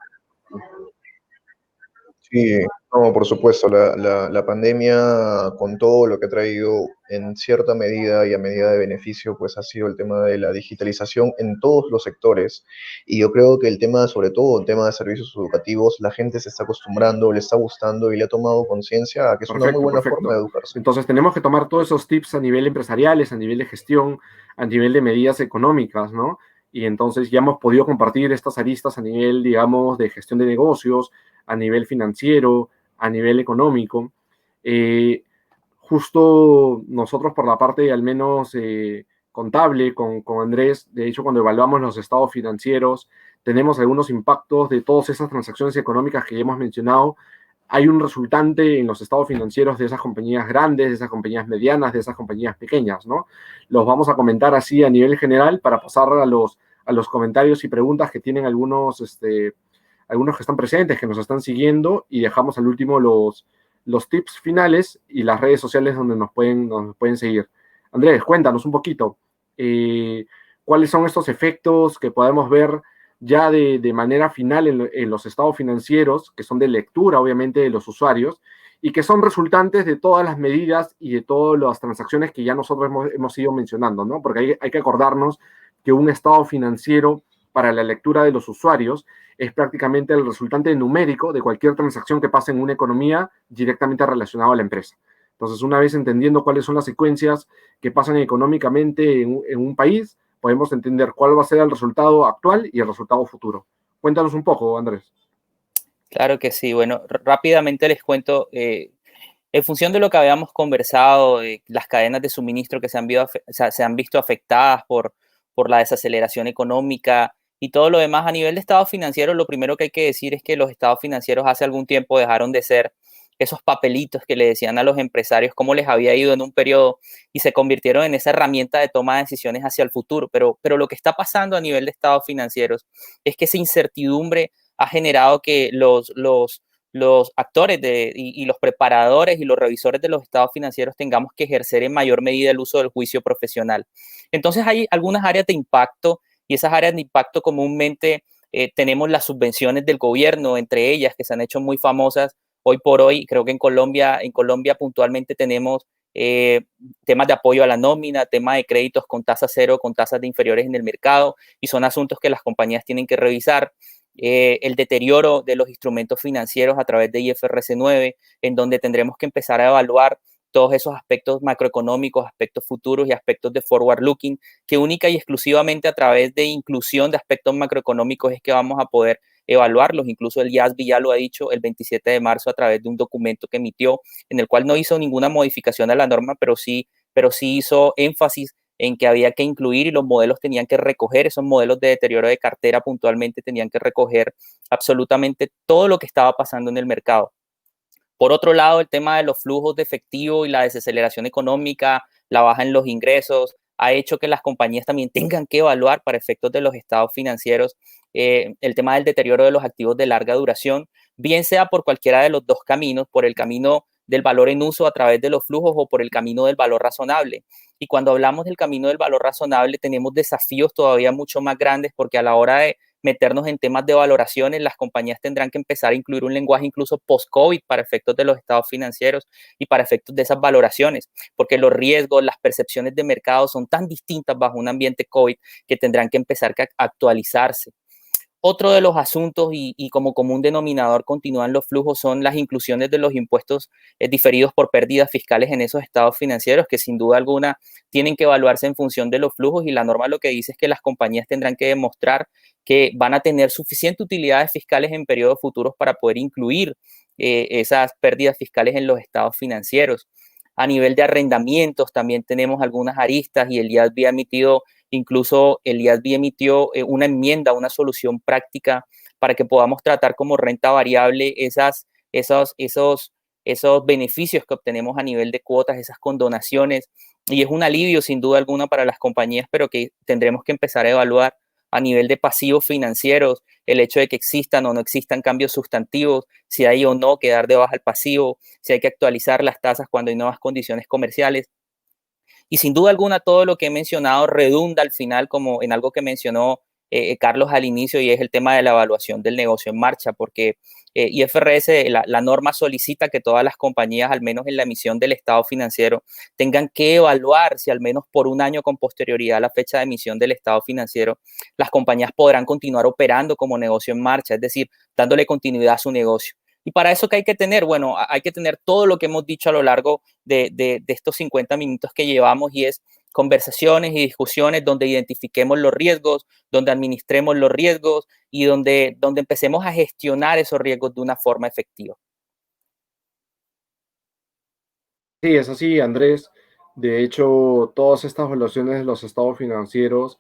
Sí, no, por supuesto, la pandemia con todo lo que ha traído en cierta medida y a medida de beneficio, pues ha sido el tema de la digitalización en todos los sectores. Y yo creo que el tema, sobre todo el tema de servicios educativos, la gente se está acostumbrando, le está gustando y le ha tomado conciencia a que es una muy Perfecto, buena forma de perfecto. educarse. Entonces tenemos que tomar todos esos tips a nivel empresariales, a nivel de gestión, a nivel de medidas económicas, ¿no? Y entonces ya hemos podido compartir estas aristas a nivel, digamos, de gestión de negocios, a nivel financiero, a nivel económico. Eh, Justo nosotros por la parte al menos contable con Andrés, de hecho cuando evaluamos los estados financieros, tenemos algunos impactos de todas esas transacciones económicas que ya hemos mencionado. Hay un resultante en los estados financieros de esas compañías grandes, de esas compañías medianas, de esas compañías pequeñas, ¿no? Los vamos a comentar así a nivel general para pasar a los comentarios y preguntas que tienen algunos que están presentes, que nos están siguiendo, y dejamos al último los tips finales y las redes sociales donde nos pueden seguir. Andrés, cuéntanos un poquito, cuáles son estos efectos que podemos ver ya de manera final en los estados financieros, que son de lectura, obviamente, de los usuarios, y que son resultantes de todas las medidas y de todas las transacciones que ya nosotros hemos ido mencionando, ¿no? Porque hay que acordarnos que un estado financiero para la lectura de los usuarios es prácticamente el resultante numérico de cualquier transacción que pase en una economía directamente relacionada a la empresa. Entonces, una vez entendiendo cuáles son las secuencias que pasan económicamente en un país, podemos entender cuál va a ser el resultado actual y el resultado futuro. Cuéntanos un poco, Andrés. Claro que sí. Bueno, rápidamente les cuento, en función de lo que habíamos conversado, las cadenas de suministro que se han visto afectadas por la desaceleración económica y todo lo demás a nivel de estados financieros, lo primero que hay que decir es que los estados financieros hace algún tiempo dejaron de ser esos papelitos que le decían a los empresarios cómo les había ido en un periodo y se convirtieron en esa herramienta de toma de decisiones hacia el futuro. Pero lo que está pasando a nivel de estados financieros es que esa incertidumbre ha generado que los actores y los preparadores y los revisores de los estados financieros tengamos que ejercer en mayor medida el uso del juicio profesional. Entonces hay algunas áreas de impacto y esas áreas de impacto comúnmente tenemos las subvenciones del gobierno, entre ellas que se han hecho muy famosas hoy por hoy. Creo que en Colombia puntualmente tenemos temas de apoyo a la nómina, temas de créditos con tasa cero, con tasas de inferiores en el mercado, y son asuntos que las compañías tienen que revisar. El deterioro de los instrumentos financieros a través de IFRS 9, en donde tendremos que empezar a evaluar todos esos aspectos macroeconómicos, aspectos futuros y aspectos de forward looking, que única y exclusivamente a través de inclusión de aspectos macroeconómicos es que vamos a poder evaluarlos. Incluso el IASB ya lo ha dicho el 27 de marzo a través de un documento que emitió, en el cual no hizo ninguna modificación a la norma, pero sí hizo énfasis en que había que incluir y los modelos tenían que recoger, esos modelos de deterioro de cartera puntualmente tenían que recoger absolutamente todo lo que estaba pasando en el mercado. Por otro lado, el tema de los flujos de efectivo y la desaceleración económica, la baja en los ingresos, ha hecho que las compañías también tengan que evaluar para efectos de los estados financieros el tema del deterioro de los activos de larga duración, bien sea por cualquiera de los dos caminos, por el camino del valor en uso a través de los flujos o por el camino del valor razonable. Y cuando hablamos del camino del valor razonable, tenemos desafíos todavía mucho más grandes porque a la hora de meternos en temas de valoraciones, las compañías tendrán que empezar a incluir un lenguaje incluso post-COVID para efectos de los estados financieros y para efectos de esas valoraciones, porque los riesgos, las percepciones de mercado son tan distintas bajo un ambiente COVID que tendrán que empezar a actualizarse. Otro de los asuntos y como común denominador continúan los flujos son las inclusiones de los impuestos diferidos por pérdidas fiscales en esos estados financieros que sin duda alguna tienen que evaluarse en función de los flujos y la norma lo que dice es que las compañías tendrán que demostrar que van a tener suficiente utilidades fiscales en periodos futuros para poder incluir esas pérdidas fiscales en los estados financieros. A nivel de arrendamientos también tenemos algunas aristas y el IASB ha emitido incluso el IASB emitió una enmienda, una solución práctica para que podamos tratar como renta variable esos beneficios que obtenemos a nivel de cuotas, esas condonaciones. Y es un alivio sin duda alguna para las compañías, pero que tendremos que empezar a evaluar a nivel de pasivos financieros, el hecho de que existan o no existan cambios sustantivos, si hay o no que dar de baja el pasivo, si hay que actualizar las tasas cuando hay nuevas condiciones comerciales. Y sin duda alguna, todo lo que he mencionado redunda al final como en algo que mencionó Carlos al inicio y es el tema de la evaluación del negocio en marcha, porque IFRS, la norma solicita que todas las compañías, al menos en la emisión del estado financiero, tengan que evaluar si al menos por un año con posterioridad a la fecha de emisión del estado financiero, las compañías podrán continuar operando como negocio en marcha, es decir, dándole continuidad a su negocio. Y para eso, ¿qué hay que tener? Bueno, hay que tener todo lo que hemos dicho a lo largo de estos 50 minutos que llevamos y es conversaciones y discusiones donde identifiquemos los riesgos, donde administremos los riesgos y donde empecemos a gestionar esos riesgos de una forma efectiva. Sí, es así, Andrés. De hecho, todas estas evaluaciones de los estados financieros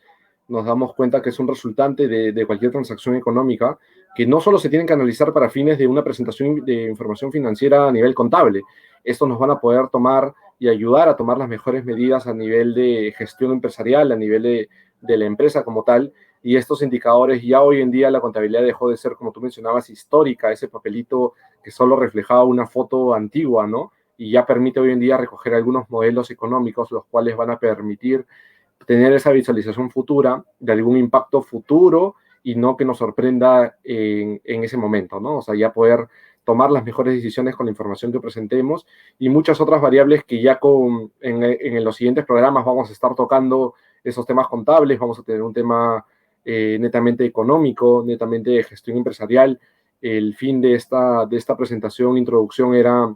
nos damos cuenta que es un resultante de cualquier transacción económica, que no solo se tienen que analizar para fines de una presentación de información financiera a nivel contable. Estos nos van a poder tomar y ayudar a tomar las mejores medidas a nivel de gestión empresarial, a nivel de la empresa como tal. Y estos indicadores, ya hoy en día la contabilidad dejó de ser, como tú mencionabas, histórica, ese papelito que solo reflejaba una foto antigua, ¿no? Y ya permite hoy en día recoger algunos modelos económicos, los cuales van a permitir tener esa visualización futura de algún impacto futuro y no que nos sorprenda en ese momento, ¿no? O sea, ya poder tomar las mejores decisiones con la información que presentemos y muchas otras variables que ya en los siguientes programas vamos a estar tocando esos temas contables, vamos a tener un tema netamente económico, netamente de gestión empresarial. El fin de esta presentación, introducción, era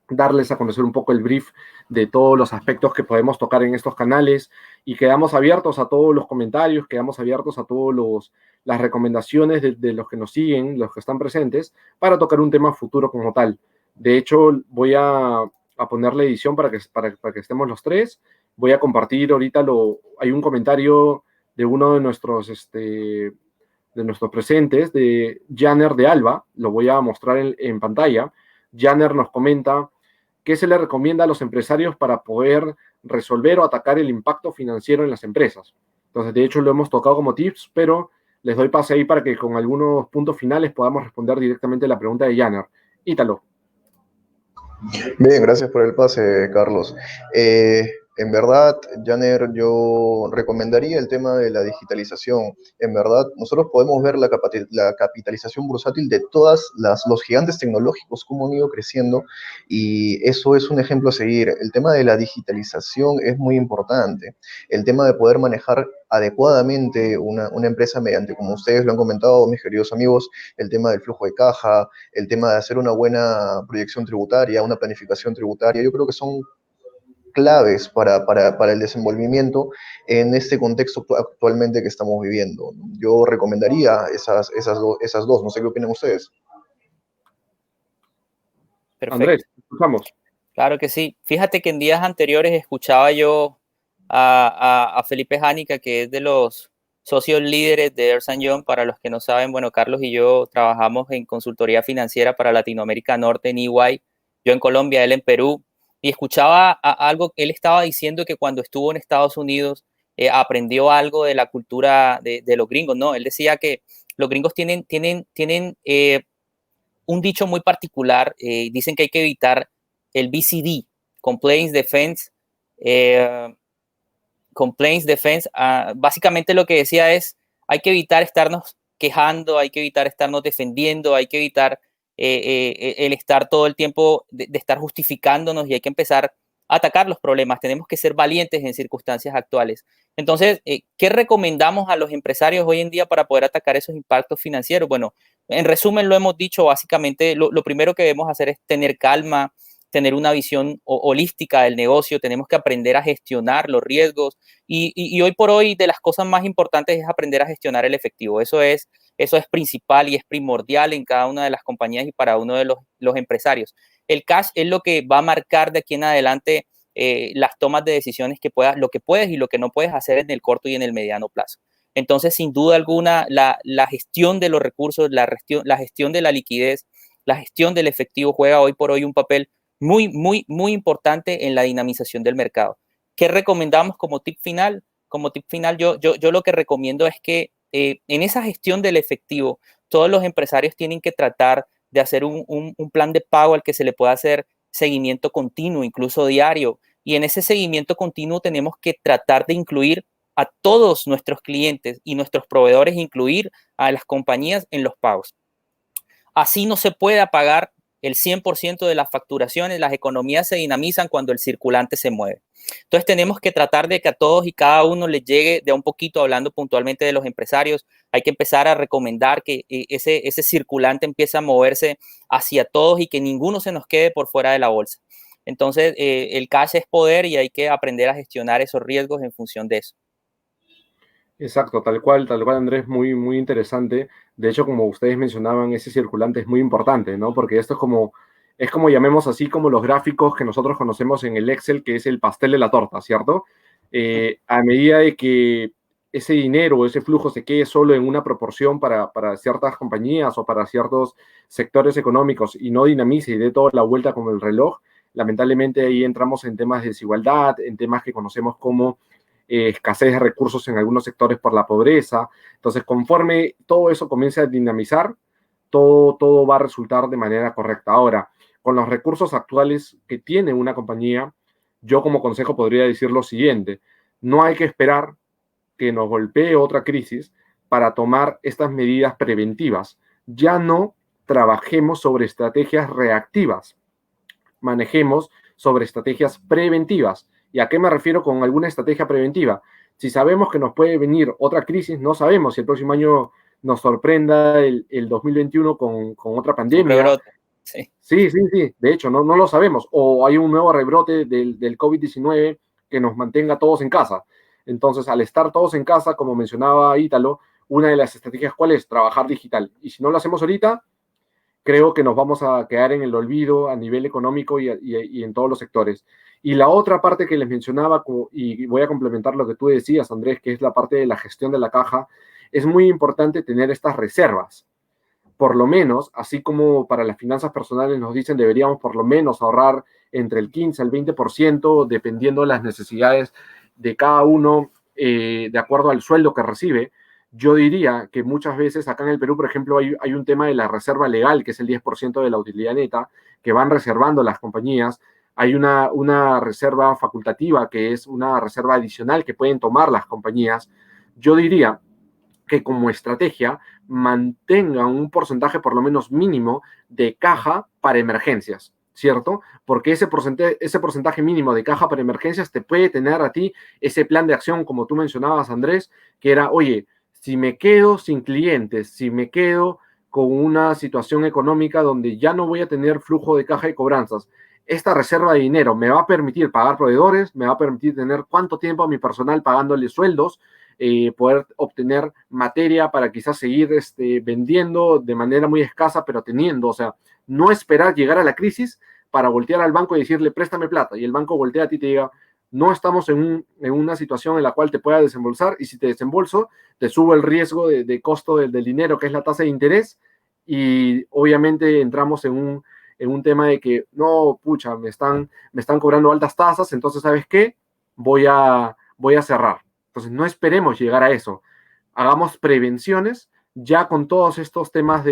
darles a conocer un poco el brief de todos los aspectos que podemos tocar en estos canales y quedamos abiertos a todos los comentarios, quedamos abiertos a todas las recomendaciones de los que nos siguen, los que están presentes, para tocar un tema futuro como tal. De hecho, voy a poner la edición para que estemos los tres. Voy a compartir ahorita, hay un comentario de uno de nuestros presentes, de Janner de Alba, lo voy a mostrar en pantalla. Janner nos comenta: ¿qué se le recomienda a los empresarios para poder resolver o atacar el impacto financiero en las empresas? Entonces, de hecho, lo hemos tocado como tips, pero les doy pase ahí para que con algunos puntos finales podamos responder directamente a la pregunta de Janner. Ítalo. Bien, gracias por el pase, Carlos. En verdad, Janer, yo recomendaría el tema de la digitalización. En verdad, nosotros podemos ver la capitalización bursátil de todos los gigantes tecnológicos, cómo han ido creciendo, y eso es un ejemplo a seguir. El tema de la digitalización es muy importante. El tema de poder manejar adecuadamente una empresa mediante, como ustedes lo han comentado, mis queridos amigos, el tema del flujo de caja, el tema de hacer una buena proyección tributaria, una planificación tributaria, yo creo que son claves para el desenvolvimiento en este contexto actualmente que estamos viviendo. Yo recomendaría esas dos, no sé qué opinan ustedes. Perfecto. Andrés, escuchamos. Claro que sí. Fíjate que en días anteriores escuchaba yo a Felipe Jánica, que es de los socios líderes de Ernst Young. Para los que no saben, bueno, Carlos y yo trabajamos en consultoría financiera para Latinoamérica Norte en EY, yo en Colombia, él en Perú, y escuchaba algo, él estaba diciendo que cuando estuvo en Estados Unidos aprendió algo de la cultura de los gringos, ¿no? Él decía que los gringos tienen un dicho muy particular, dicen que hay que evitar el BCD, Complaints Defense, eh, Complaints Defense, básicamente lo que decía es, hay que evitar estarnos quejando, hay que evitar estarnos defendiendo, hay que evitar el estar todo el tiempo de estar justificándonos y hay que empezar a atacar los problemas. Tenemos que ser valientes en circunstancias actuales. Entonces, ¿qué recomendamos a los empresarios hoy en día para poder atacar esos impactos financieros? Bueno, en resumen, lo hemos dicho, básicamente lo primero que debemos hacer es tener calma, tener una visión holística del negocio, tenemos que aprender a gestionar los riesgos y hoy por hoy de las cosas más importantes es aprender a gestionar el efectivo. Eso es principal y es primordial en cada una de las compañías y para uno de los empresarios. El cash es lo que va a marcar de aquí en adelante las tomas de decisiones lo que puedes y lo que no puedes hacer en el corto y en el mediano plazo. Entonces, sin duda alguna, la gestión de los recursos, la gestión de la liquidez, la gestión del efectivo juega hoy por hoy un papel muy importante en la dinamización del mercado. ¿Qué recomendamos como tip final? Como tip final, yo lo que recomiendo es que en esa gestión del efectivo, todos los empresarios tienen que tratar de hacer un plan de pago al que se le pueda hacer seguimiento continuo, incluso diario. Y en ese seguimiento continuo tenemos que tratar de incluir a todos nuestros clientes y nuestros proveedores, incluir a las compañías en los pagos. Así no se puede apagar el 100% de las facturaciones, las economías se dinamizan cuando el circulante se mueve. Entonces tenemos que tratar de que a todos y cada uno les llegue de a un poquito, hablando puntualmente de los empresarios, hay que empezar a recomendar que ese circulante empiece a moverse hacia todos y que ninguno se nos quede por fuera de la bolsa. Entonces el cash es poder y hay que aprender a gestionar esos riesgos en función de eso. Exacto, tal cual, Andrés, muy interesante. De hecho, como ustedes mencionaban, ese circulante es muy importante, ¿no? Porque esto es como llamemos así, como los gráficos que nosotros conocemos en el Excel, que es el pastel de la torta, ¿cierto? A medida de que ese dinero o ese flujo se quede solo en una proporción para ciertas compañías o para ciertos sectores económicos y no dinamice y dé toda la vuelta como el reloj, lamentablemente ahí entramos en temas de desigualdad, en temas que conocemos como escasez de recursos en algunos sectores por la pobreza. Entonces, conforme todo eso comience a dinamizar, todo va a resultar de manera correcta. Ahora, con los recursos actuales que tiene una compañía, yo como consejo podría decir lo siguiente: no hay que esperar que nos golpee otra crisis para tomar estas medidas preventivas. Ya no trabajemos sobre estrategias reactivas, manejemos sobre estrategias preventivas. ¿Y a qué me refiero con alguna estrategia preventiva? Si sabemos que nos puede venir otra crisis, no sabemos si el próximo año nos sorprenda el 2021 con otra pandemia. Sí. Sí. De hecho, no lo sabemos. O hay un nuevo rebrote del COVID-19 que nos mantenga todos en casa. Entonces, al estar todos en casa, como mencionaba Ítalo, una de las estrategias, ¿cuál es? Trabajar digital. Y si no lo hacemos ahorita, creo que nos vamos a quedar en el olvido a nivel económico y en todos los sectores. Y la otra parte que les mencionaba, y voy a complementar lo que tú decías, Andrés, que es la parte de la gestión de la caja, es muy importante tener estas reservas. Por lo menos, así como para las finanzas personales nos dicen, deberíamos por lo menos ahorrar entre el 15 al 20%, dependiendo de las necesidades de cada uno, de acuerdo al sueldo que recibe. Yo diría que muchas veces acá en el Perú, por ejemplo, hay un tema de la reserva legal, que es el 10% de la utilidad neta, que van reservando las compañías. Hay una reserva facultativa, que es una reserva adicional que pueden tomar las compañías. Yo diría que como estrategia mantengan un porcentaje por lo menos mínimo de caja para emergencias, ¿cierto? Porque ese porcentaje mínimo de caja para emergencias te puede tener a ti ese plan de acción, como tú mencionabas, Andrés, que era, oye, si me quedo sin clientes, si me quedo con una situación económica donde ya no voy a tener flujo de caja y cobranzas, esta reserva de dinero me va a permitir pagar proveedores, me va a permitir tener cuánto tiempo a mi personal pagándole sueldos, poder obtener materia para quizás seguir vendiendo de manera muy escasa, pero teniendo, o sea, no esperar llegar a la crisis para voltear al banco y decirle, préstame plata, y el banco voltea a ti y te diga, no estamos en una situación en la cual te pueda desembolsar, y si te desembolso, te subo el riesgo de costo del dinero, que es la tasa de interés, y obviamente entramos en un tema de que, no, pucha, me están cobrando altas tasas, entonces, ¿sabes qué? Voy a cerrar. Entonces, no esperemos llegar a eso. Hagamos prevenciones ya con todos estos temas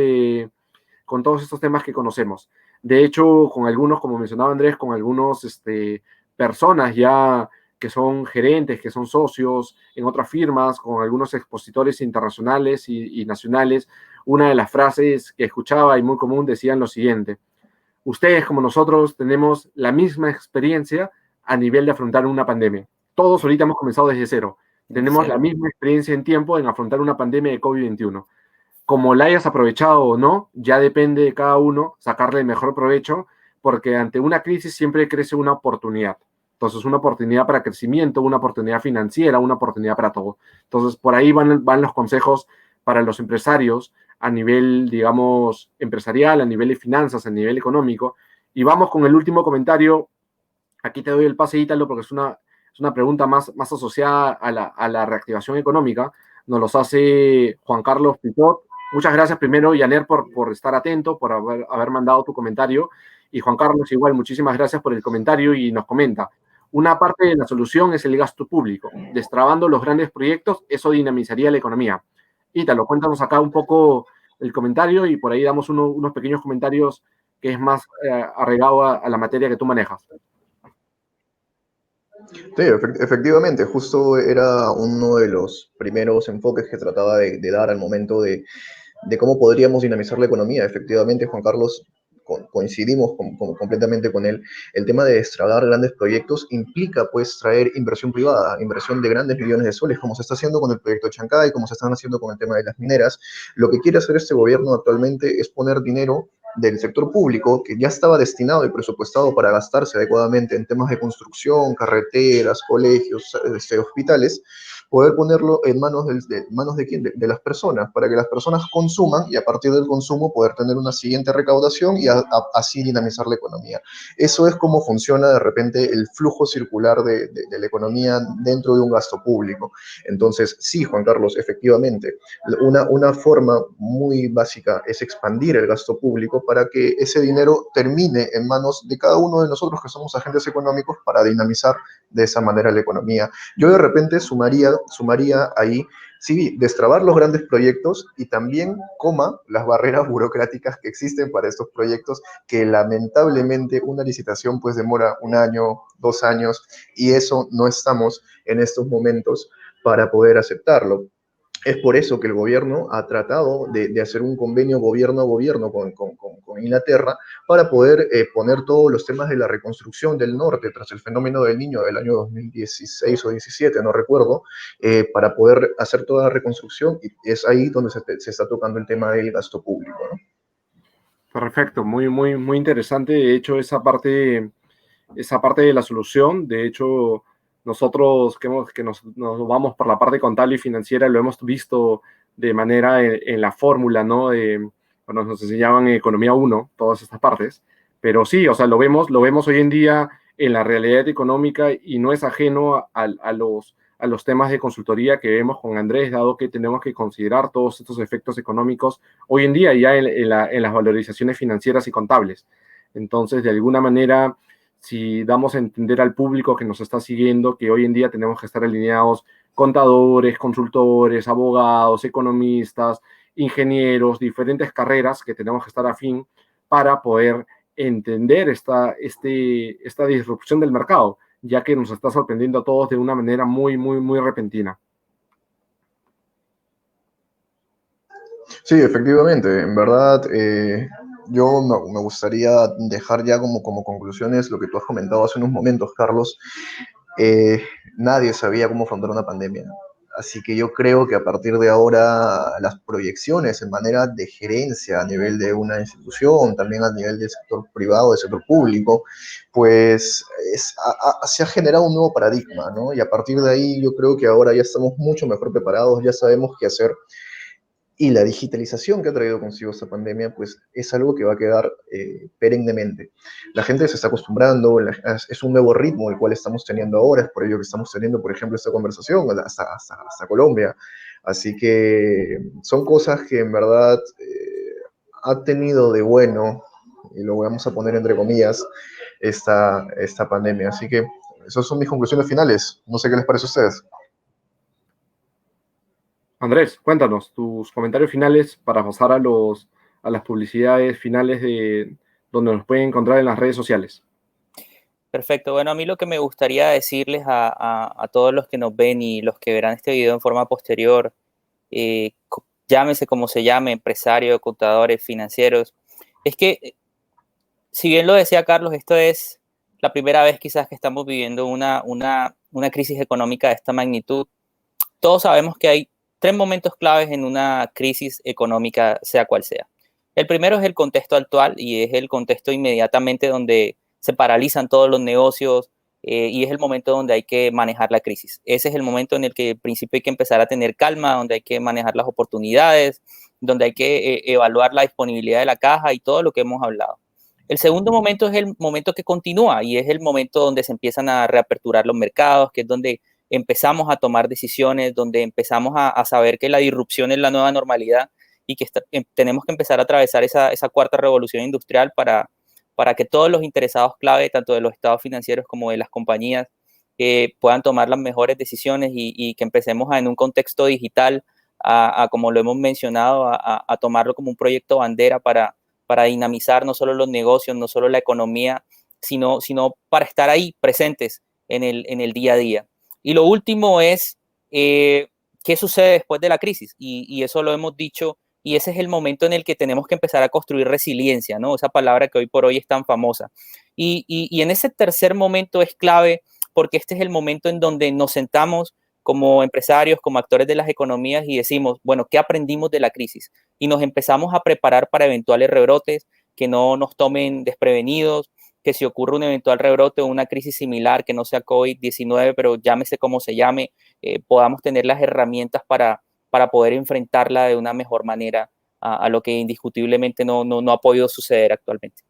con todos estos temas que conocemos. De hecho, con algunos, como mencionaba Andrés, con algunos personas ya que son gerentes, que son socios en otras firmas, con algunos expositores internacionales y nacionales, una de las frases que escuchaba y muy común decían lo siguiente: ustedes como nosotros tenemos la misma experiencia a nivel de afrontar una pandemia. Todos ahorita hemos comenzado desde cero. Tenemos la misma experiencia en tiempo en afrontar una pandemia de COVID-21. Como la hayas aprovechado o no, ya depende de cada uno sacarle el mejor provecho, porque ante una crisis siempre crece una oportunidad. Entonces, una oportunidad para crecimiento, una oportunidad financiera, una oportunidad para todo. Entonces, por ahí van los consejos para los empresarios a nivel, digamos, empresarial, a nivel de finanzas, a nivel económico. Y vamos con el último comentario. Aquí te doy el pase, Ítalo, porque es una pregunta más asociada a la reactivación económica. Nos los hace Juan Carlos Pitot. Muchas gracias primero, Yaner, por estar atento, por haber mandado tu comentario. Y Juan Carlos, igual, muchísimas gracias por el comentario y nos comenta: una parte de la solución es el gasto público. Destrabando los grandes proyectos, eso dinamizaría la economía. Ítalo, cuéntanos acá un poco el comentario y por ahí damos unos pequeños comentarios que es más arraigado a la materia que tú manejas. Sí, efectivamente, justo era uno de los primeros enfoques que trataba de dar al momento de cómo podríamos dinamizar la economía. Efectivamente, Juan Carlos, coincidimos completamente con él. El tema de destrabar grandes proyectos implica pues traer inversión privada, inversión de grandes millones de soles, como se está haciendo con el proyecto Chancay, como se están haciendo con el tema de las mineras. Lo que quiere hacer este gobierno actualmente es poner dinero del sector público que ya estaba destinado y presupuestado para gastarse adecuadamente en temas de construcción, carreteras, colegios, hospitales, poder ponerlo en manos de quién, de las personas, para que las personas consuman y a partir del consumo poder tener una siguiente recaudación y así dinamizar la economía. Eso es cómo funciona de repente el flujo circular de la economía dentro de un gasto público. Entonces, sí, Juan Carlos, efectivamente, una forma muy básica es expandir el gasto público para que ese dinero termine en manos de cada uno de nosotros que somos agentes económicos para dinamizar de esa manera la economía. Yo de repente sumaría ahí, sí, destrabar los grandes proyectos y también, las barreras burocráticas que existen para estos proyectos, que lamentablemente una licitación pues demora 1 año, 2 años, y eso no estamos en estos momentos para poder aceptarlo. Es por eso que el gobierno ha tratado de hacer un convenio gobierno a gobierno con Inglaterra para poder poner todos los temas de la reconstrucción del norte tras el fenómeno del Niño del año 2016 o 17, no recuerdo, para poder hacer toda la reconstrucción, y es ahí donde se está tocando el tema del gasto público, ¿no? Perfecto, muy interesante. De hecho, esa parte de la solución, de hecho, nosotros que nos vamos por la parte contable y financiera, lo hemos visto de manera en la fórmula, ¿no? Bueno, nos enseñaban en Economía 1, todas estas partes, pero sí, o sea, lo vemos hoy en día en la realidad económica y no es ajeno a los temas de consultoría que vemos con Andrés, dado que tenemos que considerar todos estos efectos económicos hoy en día ya en las valorizaciones financieras y contables. Entonces, de alguna manera, si damos a entender al público que nos está siguiendo que hoy en día tenemos que estar alineados contadores, consultores, abogados, economistas, ingenieros, diferentes carreras que tenemos que estar afín para poder entender esta disrupción del mercado, ya que nos está sorprendiendo a todos de una manera muy repentina. Sí, efectivamente, en verdad, yo me gustaría dejar ya como conclusiones lo que tú has comentado hace unos momentos, Carlos. eh, Nadie sabía cómo afrontar una pandemia. Así que yo creo que a partir de ahora las proyecciones en manera de gerencia a nivel de una institución, también a nivel del sector privado, del sector público, pues se ha generado un nuevo paradigma, ¿no? Y a partir de ahí yo creo que ahora ya estamos mucho mejor preparados, ya sabemos qué hacer. Y la digitalización que ha traído consigo esta pandemia, pues es algo que va a quedar perennemente. La gente se está acostumbrando, es un nuevo ritmo el cual estamos teniendo ahora, es por ello que estamos teniendo, por ejemplo, esta conversación hasta Colombia. Así que son cosas que en verdad ha tenido de bueno, y lo vamos a poner entre comillas, esta pandemia. Así que esas son mis conclusiones finales. No sé qué les parece a ustedes. Andrés, cuéntanos tus comentarios finales para pasar a las publicidades finales de donde nos pueden encontrar en las redes sociales. Perfecto. Bueno, a mí lo que me gustaría decirles a todos los que nos ven y los que verán este video en forma posterior, llámese como se llame, empresarios, contadores, financieros, es que, si bien lo decía Carlos, esto es la primera vez quizás que estamos viviendo una crisis económica de esta magnitud. Todos sabemos que hay tres momentos claves en una crisis económica, sea cual sea. El primero es el contexto actual y es el contexto inmediatamente donde se paralizan todos los negocios y es el momento donde hay que manejar la crisis. Ese es el momento en el que al principio hay que empezar a tener calma, donde hay que manejar las oportunidades, donde hay que evaluar la disponibilidad de la caja y todo lo que hemos hablado. El segundo momento es el momento que continúa y es el momento donde se empiezan a reaperturar los mercados, que es donde empezamos a tomar decisiones, donde empezamos a saber que la disrupción es la nueva normalidad y que tenemos que empezar a atravesar esa cuarta revolución industrial para que todos los interesados clave, tanto de los estados financieros como de las compañías, puedan tomar las mejores decisiones y que empecemos en un contexto digital, como lo hemos mencionado, a tomarlo como un proyecto bandera para dinamizar no solo los negocios, no solo la economía, sino para estar ahí presentes en el día a día. Y lo último es qué sucede después de la crisis. Y eso lo hemos dicho, y ese es el momento en el que tenemos que empezar a construir resiliencia, ¿no? Esa palabra que hoy por hoy es tan famosa. Y en ese tercer momento es clave porque este es el momento en donde nos sentamos como empresarios, como actores de las economías y decimos, bueno, ¿qué aprendimos de la crisis? Y nos empezamos a preparar para eventuales rebrotes que no nos tomen desprevenidos, que si ocurre un eventual rebrote o una crisis similar que no sea COVID-19, pero llámese como se llame, podamos tener las herramientas para poder enfrentarla de una mejor manera a lo que indiscutiblemente no ha podido suceder actualmente.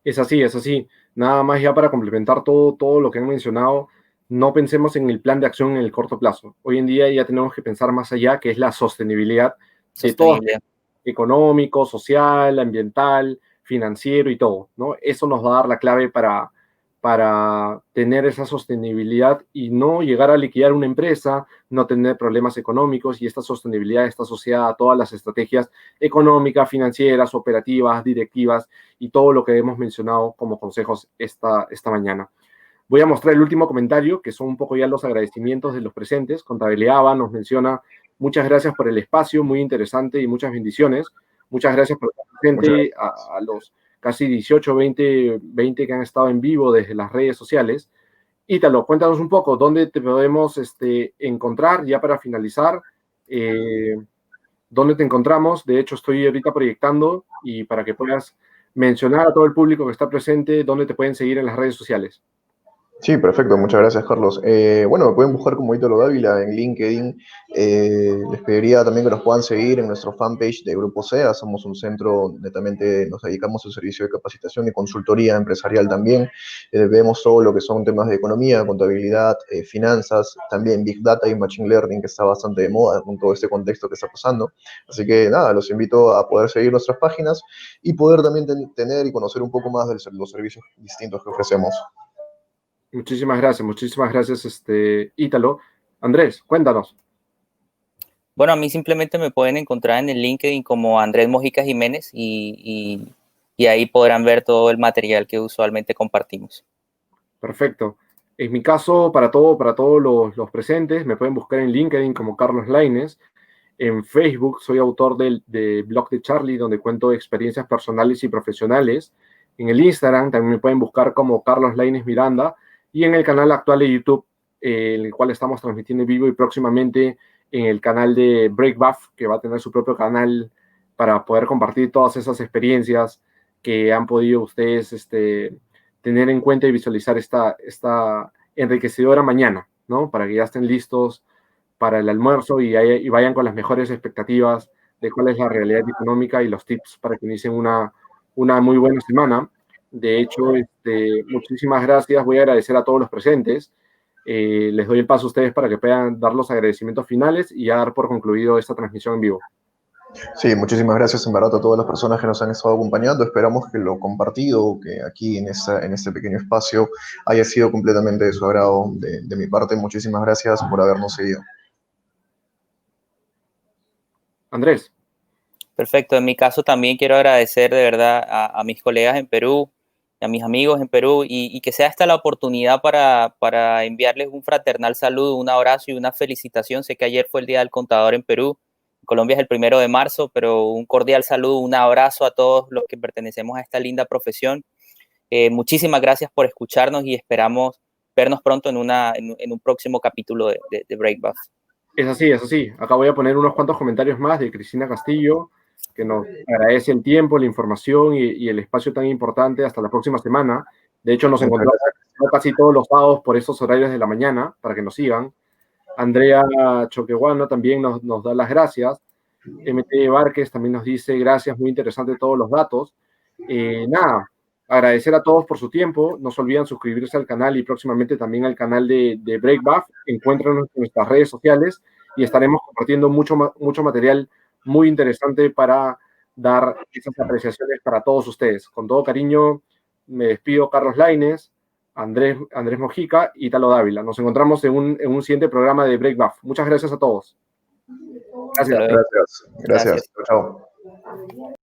Es así, es así. Nada más ya para complementar todo lo que han mencionado, no pensemos en el plan de acción en el corto plazo. Hoy en día ya tenemos que pensar más allá, que es la sostenibilidad de todo, económico, social, ambiental, financiero y todo, ¿no? Eso nos va a dar la clave para tener esa sostenibilidad y no llegar a liquidar una empresa, no tener problemas económicos, y esta sostenibilidad está asociada a todas las estrategias económicas, financieras, operativas, directivas y todo lo que hemos mencionado como consejos esta mañana. Voy a mostrar el último comentario, que son un poco ya los agradecimientos de los presentes. Contabilidad ABA nos menciona: muchas gracias por el espacio, muy interesante y muchas bendiciones. Muchas gracias por estar presente a los casi 18, 20 que han estado en vivo desde las redes sociales. Ítalo, cuéntanos un poco dónde te podemos encontrar, ya para finalizar, dónde te encontramos. De hecho, estoy ahorita proyectando, y para que puedas mencionar a todo el público que está presente, dónde te pueden seguir en las redes sociales. Sí, perfecto, muchas gracias, Carlos. Bueno, me pueden buscar como Ítalo Dávila en LinkedIn. Les pediría también que nos puedan seguir en nuestro fanpage de Grupo SEA. Somos un centro netamente, nos dedicamos al servicio de capacitación y consultoría empresarial también. Vemos todo lo que son temas de economía, contabilidad, finanzas, también Big Data y Machine Learning, que está bastante de moda con todo este contexto que está pasando. Así que nada, los invito a poder seguir nuestras páginas y poder también tener y conocer un poco más de los servicios distintos que ofrecemos. Muchísimas gracias, Ítalo. Andrés, cuéntanos. Bueno, a mí simplemente me pueden encontrar en el LinkedIn como Andrés Mojica Jiménez y ahí podrán ver todo el material que usualmente compartimos. Perfecto. En mi caso, para todos los presentes, me pueden buscar en LinkedIn como Carlos Lainez. En Facebook soy autor de Blog de Charlie, donde cuento experiencias personales y profesionales. En el Instagram también me pueden buscar como Carlos Lainez Miranda. Y en el canal actual de YouTube, en el cual estamos transmitiendo en vivo, y próximamente en el canal de Breakbuff, que va a tener su propio canal para poder compartir todas esas experiencias que han podido ustedes tener en cuenta y visualizar esta enriquecedora mañana, ¿no? Para que ya estén listos para el almuerzo y vayan con las mejores expectativas de cuál es la realidad económica y los tips para que inicien una muy buena semana. De hecho, muchísimas gracias. Voy a agradecer a todos los presentes. Les doy el paso a ustedes para que puedan dar los agradecimientos finales y ya dar por concluido esta transmisión en vivo. Sí, muchísimas gracias en verdad a todas las personas que nos han estado acompañando. Esperamos que lo compartido, que aquí en este pequeño espacio haya sido completamente de su agrado de mi parte. Muchísimas gracias por habernos seguido. Andrés. Perfecto. En mi caso también quiero agradecer de verdad a mis colegas en Perú, a mis amigos en Perú, y que sea esta la oportunidad para enviarles un fraternal saludo, un abrazo y una felicitación. Sé que ayer fue el Día del Contador en Perú. Colombia es el 1 de marzo, pero un cordial saludo, un abrazo a todos los que pertenecemos a esta linda profesión. Muchísimas gracias por escucharnos y esperamos vernos pronto en un próximo capítulo de BreakBuff. Es así, es así. Acá voy a poner unos cuantos comentarios más de Cristina Castillo, que nos agradece el tiempo, la información y el espacio tan importante. Hasta la próxima semana. De hecho, nos encontramos casi todos los sábados por esos horarios de la mañana, para que nos sigan. Andrea Choquehuano también nos da las gracias. MT Várquez también nos dice gracias, muy interesante todos los datos. Nada, agradecer a todos por su tiempo. No se olviden suscribirse al canal y próximamente también al canal de BreakBuff. Encuéntranos en nuestras redes sociales y estaremos compartiendo mucho material muy interesante para dar esas apreciaciones para todos ustedes. Con todo cariño, me despido, Carlos Lainez, Andrés Mojica y Talo Dávila. Nos encontramos en un siguiente programa de BreakBuff. Muchas gracias a todos. Gracias. Chao.